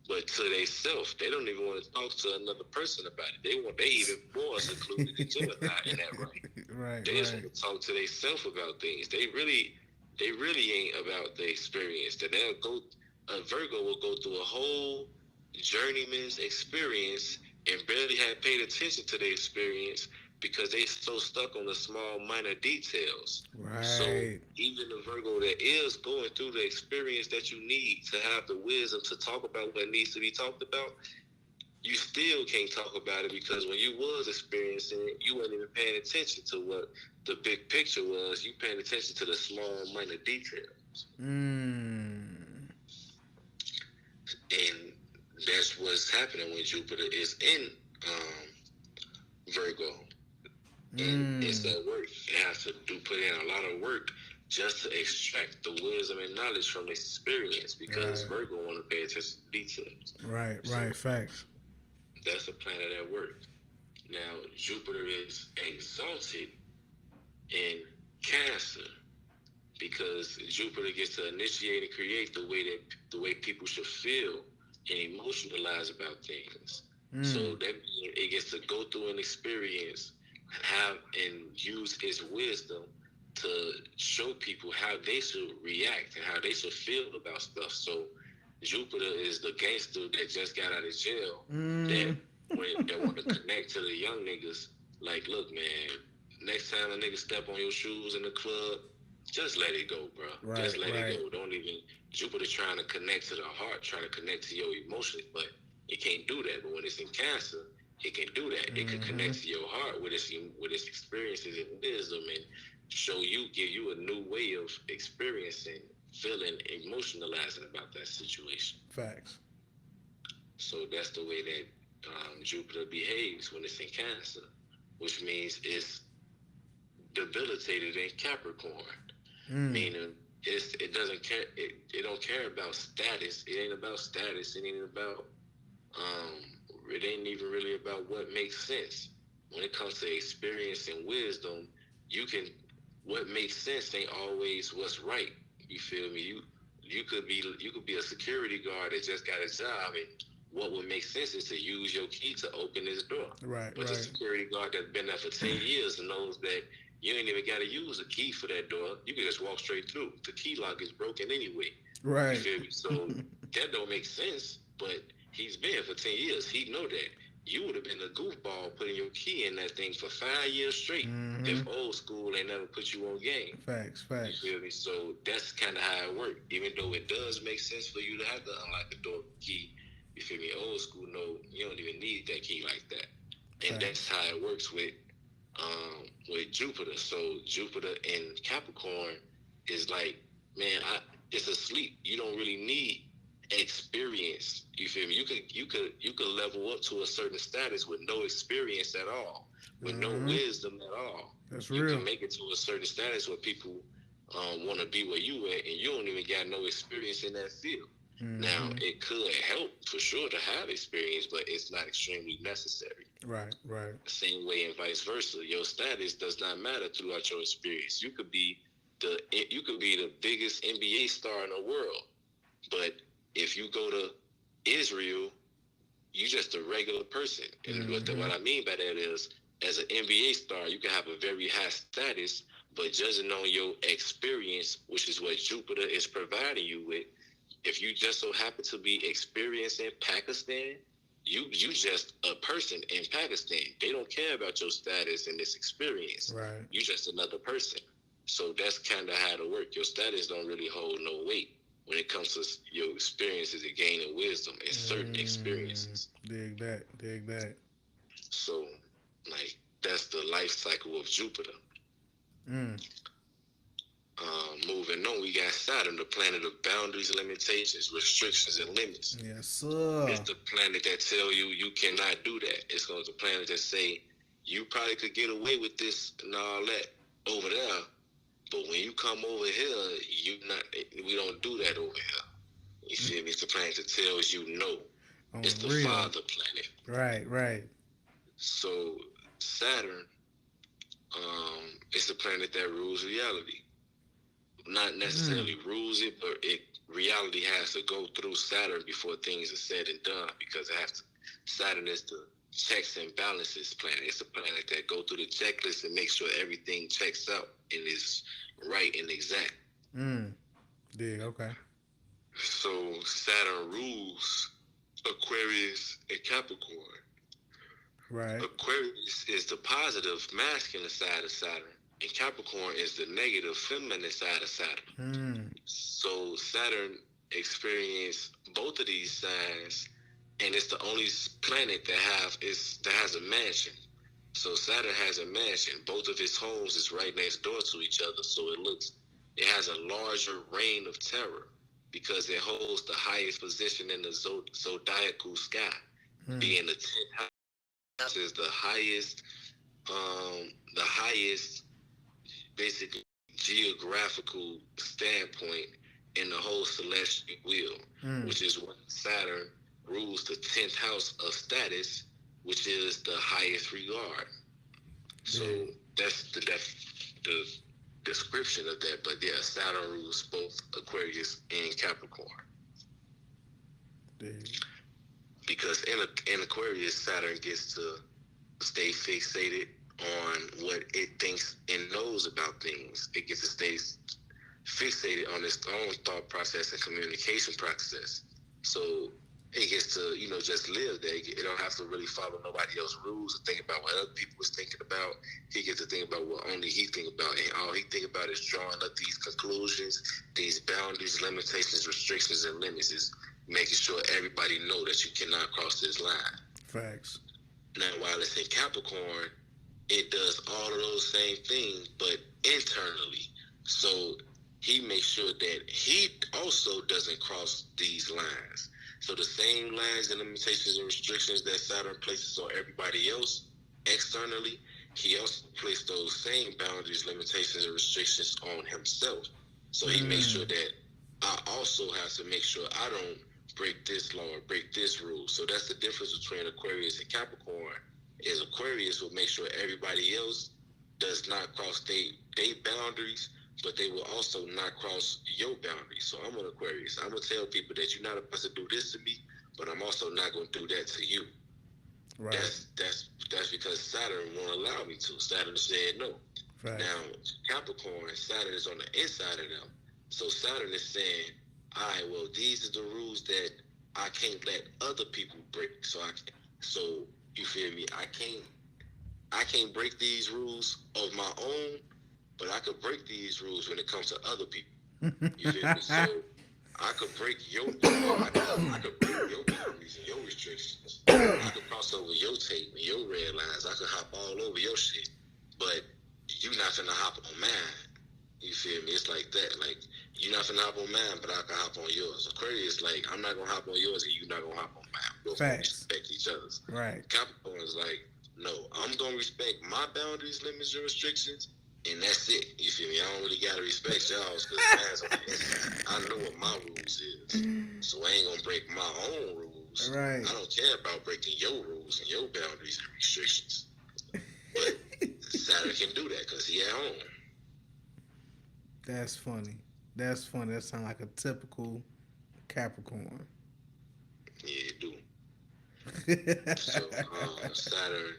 but to they self, they don't even want to talk to another person about it. They even more secluded than Gemini in that right. Right. They just Right. want to talk to they self about things. They really ain't about the experience. That they'll go, a Virgo will go through a whole journeyman's experience and barely have paid attention to the experience because they so stuck on the small minor details. Right. So even the Virgo that is going through the experience that you need to have the wisdom to talk about what needs to be talked about, you still can't talk about it because when you was experiencing it, you weren't even paying attention to what the big picture was. You paying attention to the small minor details. And that's what's happening when Jupiter is in Virgo. And it's that work. It has to put in a lot of work just to extract the wisdom and knowledge from this experience because Virgo want to pay attention to details. Right. So Right. Facts. that's a planet at work. Now, Jupiter is exalted in Cancer because Jupiter gets to initiate and create the way people should feel and emotionalize about things. So that means it gets to go through an experience, have and use its wisdom to show people how they should react and how they should feel about stuff. So Jupiter is the gangster that just got out of jail that want to connect to the young niggas. Like, look, man, next time a nigga step on your shoes in the club, just let it go, bro. Right, just let right. it go. Don't even. Jupiter trying to connect to the heart, trying to connect to your emotions, but it can't do that. But when it's in Cancer, it can do that. It can connect to your heart with its experiences and wisdom, and give you a new way of experiencing, feeling, emotionalizing about that situation. Facts. So that's the way that Jupiter behaves when it's in Cancer, which means it's debilitated in Capricorn, meaning it doesn't care. It don't care about status. It ain't about status. It ain't about it ain't even really about what makes sense. When it comes to experience and wisdom, what makes sense ain't always what's right. You feel me? You could be a security guard that just got a job, and what would make sense is to use your key to open this door. Right. But the security guard that's been there for 10 years knows that you ain't even got to use a key for that door. You can just walk straight through. The key lock is broken anyway. Right. You feel me? So that don't make sense, but he's been here for 10 years. He know that. You would have been a goofball putting your key in that thing for 5 years straight if old school ain't never put you on game. Facts. You Facts. feel me? So that's kind of how it works. Even though it does make sense for you to have to unlock the door key, you feel me? Old school, no, you don't even need that key like that. And that's how it works with Jupiter. So Jupiter in Capricorn is like, man, it's asleep. You don't really need experience. You feel me? You could level up to a certain status with no experience at all, with no wisdom at all. That's you real. can make it to a certain status where people want to be where you at, and you don't even got no experience in that field. Now, it could help for sure to have experience, but it's not extremely necessary. Right. Right. Same way and vice versa. Your status does not matter throughout your experience. You could be the biggest NBA star in the world, but if you go to Israel, you just a regular person. And what I mean by that is, as an NBA star, you can have a very high status, but judging on your experience, which is what Jupiter is providing you with, if you just so happen to be experienced in Pakistan, you just a person in Pakistan. They don't care about your status and this experience. Right. You just another person. So that's kind of how to work. Your status don't really hold no weight when it comes to your experiences and gaining wisdom and certain experiences. Dig that. Dig that. So, like, that's the life cycle of Jupiter. Moving on, we got Saturn, the planet of boundaries, limitations, restrictions, and limits. Yes, sir. It's the planet that tell you you cannot do that. It's going to the planet that say you probably could get away with this and all that over there, but when you come over here, we don't do that over here. You feel me? It's the planet that tells you no. It's the Real. father planet. Right. So Saturn, it's the planet that rules reality. Not necessarily rules it, but reality has to go through Saturn before things are said and done, because Saturn is the checks and balances planet. It's a planet that go through the checklist and make sure everything checks out and is right and exact. Okay. So Saturn rules Aquarius and Capricorn. Right. Aquarius is the positive masculine side of Saturn, and Capricorn is the negative feminine side of Saturn. So Saturn experienced both of these sides, and it's the only planet that has a mansion. So Saturn has a mansion. Both of its homes is right next door to each other, so it has a larger reign of terror because it holds the highest position in the zodiacal sky, being the 10th house is the highest basically geographical standpoint in the whole celestial wheel, which is when Saturn rules the 10th house of status, which is the highest regard. So that's the description of that. But yeah, Saturn rules both Aquarius and Capricorn. Because in Aquarius, Saturn gets to stay fixated on what it thinks and knows about things. It gets to stay fixated on its own thought process and communication process. So it gets to, just live there. It don't have to really follow nobody else's rules or think about what other people was thinking about. He gets to think about what only he think about. And all he think about is drawing up these conclusions, these boundaries, limitations, restrictions, and limits, is making sure everybody know that you cannot cross this line. Facts. Now, while it's in Capricorn, it does all of those same things, but internally. So he makes sure that he also doesn't cross these lines. So the same lines and limitations and restrictions that Saturn places on everybody else externally, he also placed those same boundaries, limitations, and restrictions on himself. So he makes sure that I also have to make sure I don't break this law or break this rule. So that's the difference between Aquarius and Capricorn, is Aquarius will make sure everybody else does not cross their boundaries, but they will also not cross your boundaries. So I'm an Aquarius. I'm going to tell people that you're not supposed to do this to me, but I'm also not going to do that to you. Right. That's because Saturn won't allow me to. Saturn said no. Right. Now, Capricorn, Saturn is on the inside of them. So Saturn is saying, all right, well, these are the rules that I can't let other people break. So you feel me? I can't break these rules of my own, but I could break these rules when it comes to other people. You feel me? So I could break your I could break your boundaries and your restrictions. I could cross over your tape and your red lines. I could hop all over your shit. But you're not gonna hop on mine. You feel me? It's like that. Like, you're not gonna hop on mine, but I can hop on yours. Aquarius, like, I'm not gonna hop on yours and you're not gonna hop on mine. We're gonna respect each other's. Right. Capricorn is like, no, I'm gonna respect my boundaries, limits, and restrictions, and that's it. You feel me? I don't really gotta respect y'all's because I know what my rules is. So I ain't gonna break my own rules. Right. I don't care about breaking your rules and your boundaries and restrictions. But Saturn can do that because he at home. That's funny. That sounds like a typical Capricorn. Yeah, it do. So Saturn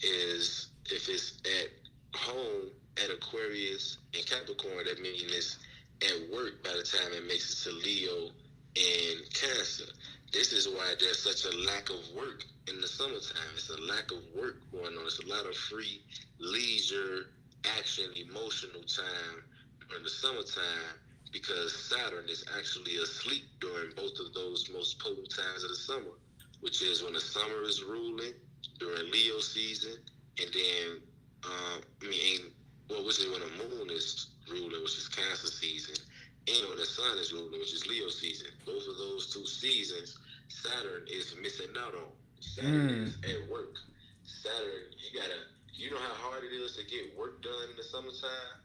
is, if it's at home at Aquarius and Capricorn, that means it's at work by the time it makes it to Leo and Cancer. This is why there's such a lack of work in the summertime. It's a lack of work going on. It's a lot of free leisure, action, emotional time during the summertime, because Saturn is actually asleep during both of those most potent times of the summer, which is when the summer is ruling during Leo season, and then well, which is when the moon is ruling, which is Cancer season, and when the sun is ruling, which is Leo season. Both of those two seasons, Saturn is missing out on. Saturn is at work. Saturn, you know how hard it is to get work done in the summertime?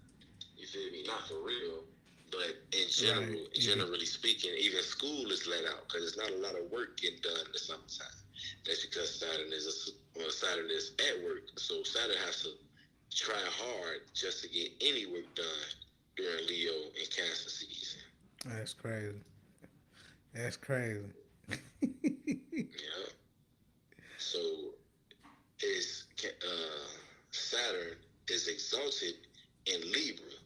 You feel me? Not for real, but in general, Right. generally speaking, even school is let out because there's not a lot of work getting done in the summertime. That's because Saturn is at work, so Saturn has to try hard just to get any work done during Leo and Cancer season. That's crazy. That's crazy. Yeah. So is Saturn is exalted in Libra.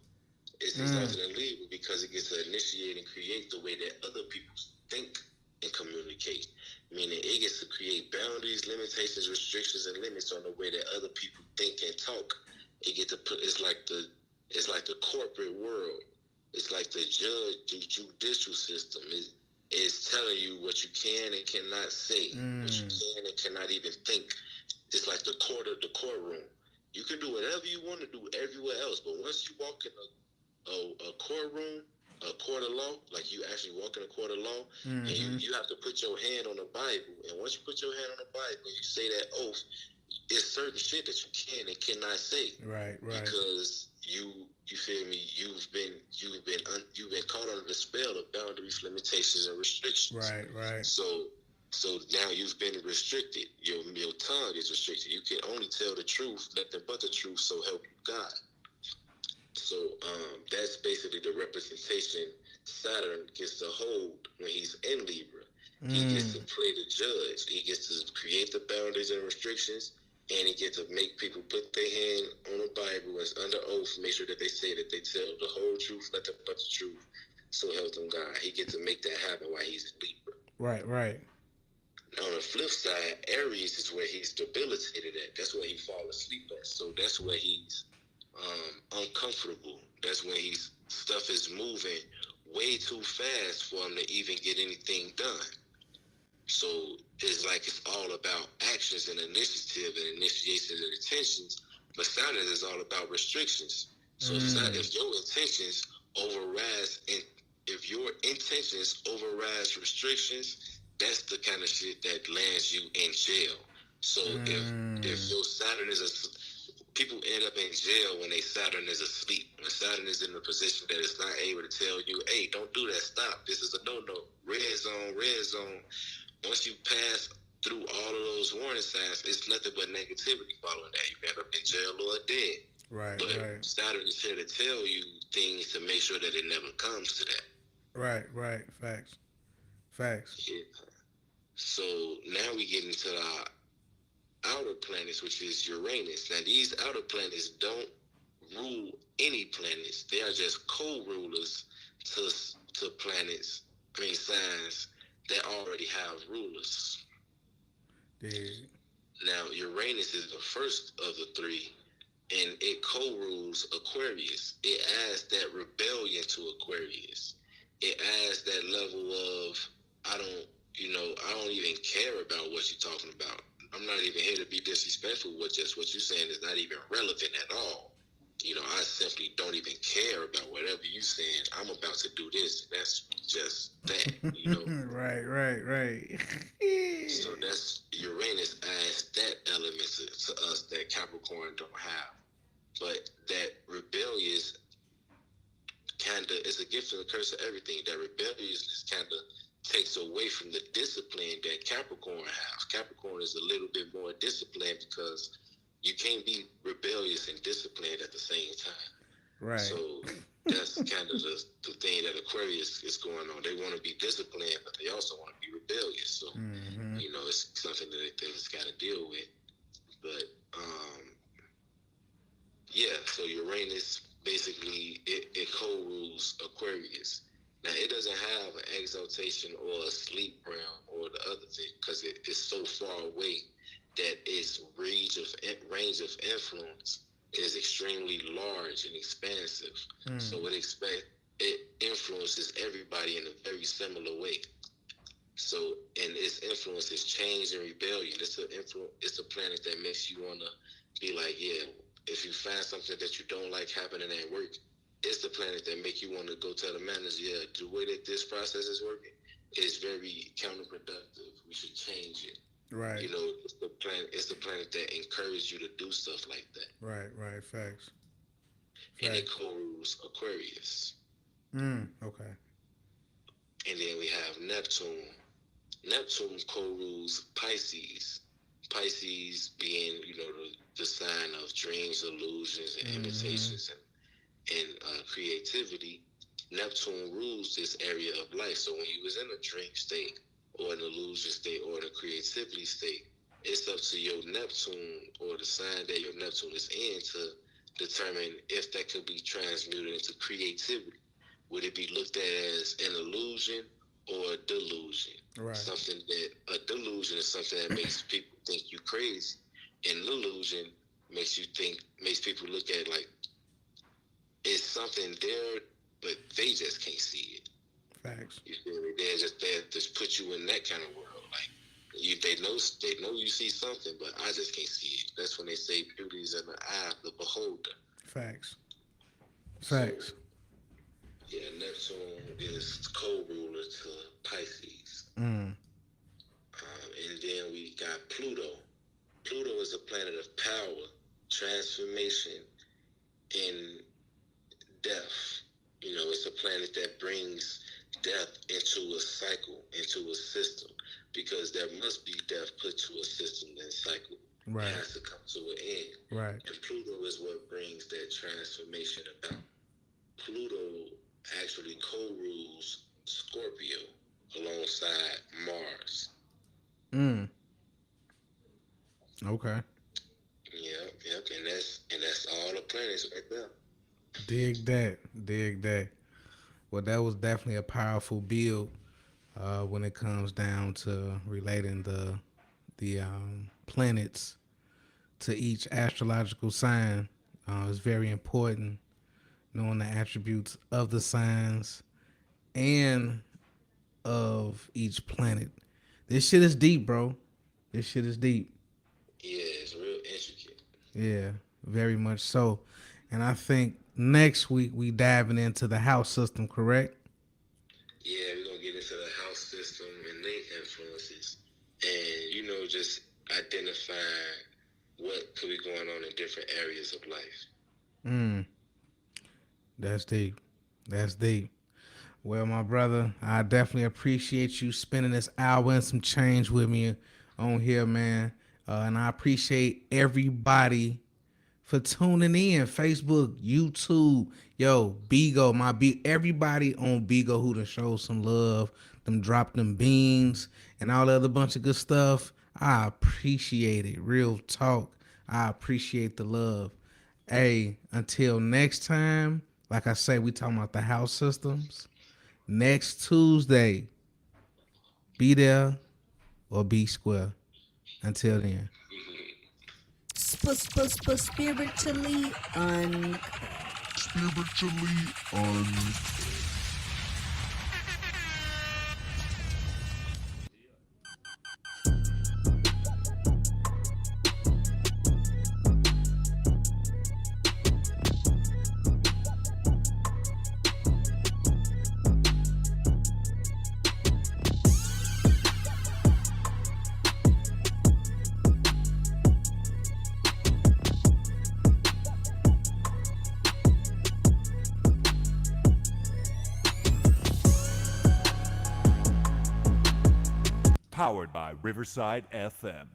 It's exalted in Libra because it gets to initiate and create the way that other people think and communicate. Meaning it gets to create boundaries, limitations, restrictions, and limits on the way that other people think and talk. It get to put it's like the corporate world. It's like the judicial system. It's telling you what you can and cannot say, what you can and cannot even think. It's like the courtroom. You can do whatever you want to do everywhere else, but once you walk in a courtroom, a court of law, like you actually walk in a court of law, and you have to put your hand on the Bible. And once you put your hand on the Bible and you say that oath, it's certain shit that you can and cannot say. Right. Because you feel me, you've been caught under the spell of boundaries, limitations, and restrictions. Right. So now you've been restricted. Your tongue is restricted. You can only tell the truth, nothing but the truth, so help you God. So that's basically the representation Saturn gets to hold when he's in Libra. He gets to play the judge. He gets to create the boundaries and restrictions, and he gets to make people put their hand on the Bible as under oath, make sure that they say that they tell the whole truth, nothing but the truth, so help them God. He gets to make that happen while he's in Libra. Right. On the flip side, Aries is where he's debilitated at. That's where he falls asleep at. So that's where he's uncomfortable. That's when stuff is moving way too fast for him to even get anything done. So it's like it's all about actions and initiative and initiations and intentions, but Saturn is all about restrictions. So if your intentions overrides restrictions, that's the kind of shit that lands you in jail. So if your Saturn is people end up in jail when Saturn is asleep. When Saturn is in a position that it's not able to tell you, hey, don't do that, stop. This is a no-no. Red zone. Once you pass through all of those warning signs, it's nothing but negativity following that. You end up in jail or dead. But Saturn is here to tell you things to make sure that it never comes to that. Right. Facts. Yeah. So now we get into the outer planets, which is Uranus. Now, these outer planets don't rule any planets. They are just co-rulers to planets, signs that already have rulers. Dude. Now, Uranus is the first of the three, and it co-rules Aquarius. It adds that rebellion to Aquarius. It adds that level of, I don't even care about what you're talking about. I'm not even here to be disrespectful. What you're saying is not even relevant at all. I simply don't even care about whatever you're saying. I'm about to do this. That's just that, Right. So that's Uranus adds that element to us that Capricorn don't have. But that rebellious is a gift and a curse of everything. That rebelliousness takes away from the discipline that Capricorn has. Capricorn is a little bit more disciplined because you can't be rebellious and disciplined at the same time. Right. So that's kind of the thing that Aquarius is going on. They want to be disciplined, but they also want to be rebellious. So, it's something that they just got to deal with. But, so Uranus, basically, it co-rules Aquarius. Now, it doesn't have an exaltation or a sleep realm or the other thing because it's so far away that its range of influence is extremely large and expansive. So it influences everybody in a very similar way. So, and its influence is change and rebellion. It's a planet that makes you want to be like, yeah, if you find something that you don't like happening at work, it's the planet that make you want to go tell the manager, yeah, the way that this process is working is very counterproductive. We should change it. Right. You know, it's the planet. It's the planet that encourages you to do stuff like that. Right. Right. Facts. And it co-rules Aquarius. Okay. And then we have Neptune. Neptune co-rules Pisces. Pisces being, you know, the sign of dreams, illusions, and imitations and creativity. Neptune rules this area of life. So when you was in a dream state or an illusion state or in a creativity state, it's up to your Neptune or the sign that your Neptune is in to determine if that could be transmuted into creativity. Would it be looked at as an illusion or a delusion? Right. Something that a delusion is something that makes people think you crazy. An illusion makes people look at it like it's something there, but they just can't see it. Facts. You feel me? They're just there to put you in that kind of world. Like they know you see something, but I just can't see it. That's when they say beauty is in the eye of the beholder. Facts. Facts. So, yeah, Neptune is co-ruler to Pisces. And then we got Pluto. Pluto is a planet of power, transformation, and death. You know, it's a planet that brings death into a cycle, into a system, because there must be death put to a system and cycle. Right. It has to come to an end. Right. And Pluto is what brings that transformation about. Pluto actually co-rules Scorpio alongside Mars. Okay. Yep, and that's all the planets right there. Dig that. Well, that was definitely a powerful build when it comes down to relating the planets to each astrological sign. It's very important knowing the attributes of the signs and of each planet. This shit is deep, bro. This shit is deep. Yeah, it's real intricate. Yeah, very much so. And I think next week we diving into the house system, correct? Yeah, we're going to get into the house system and their influences. And, you know, just identify what could be going on in different areas of life. That's deep. That's deep. Well, my brother, I definitely appreciate you spending this hour and some change with me on here, man. And I appreciate everybody for tuning in. Facebook, YouTube, yo, Bigo, everybody on Bigo who done showed some love, them dropped them beans and all the other bunch of good stuff. I appreciate it. Real talk. I appreciate the love. Hey, until next time, like I say, we talking about the house systems. Next Tuesday, be there or be square. Until then. Spiritually Powered by Riverside FM.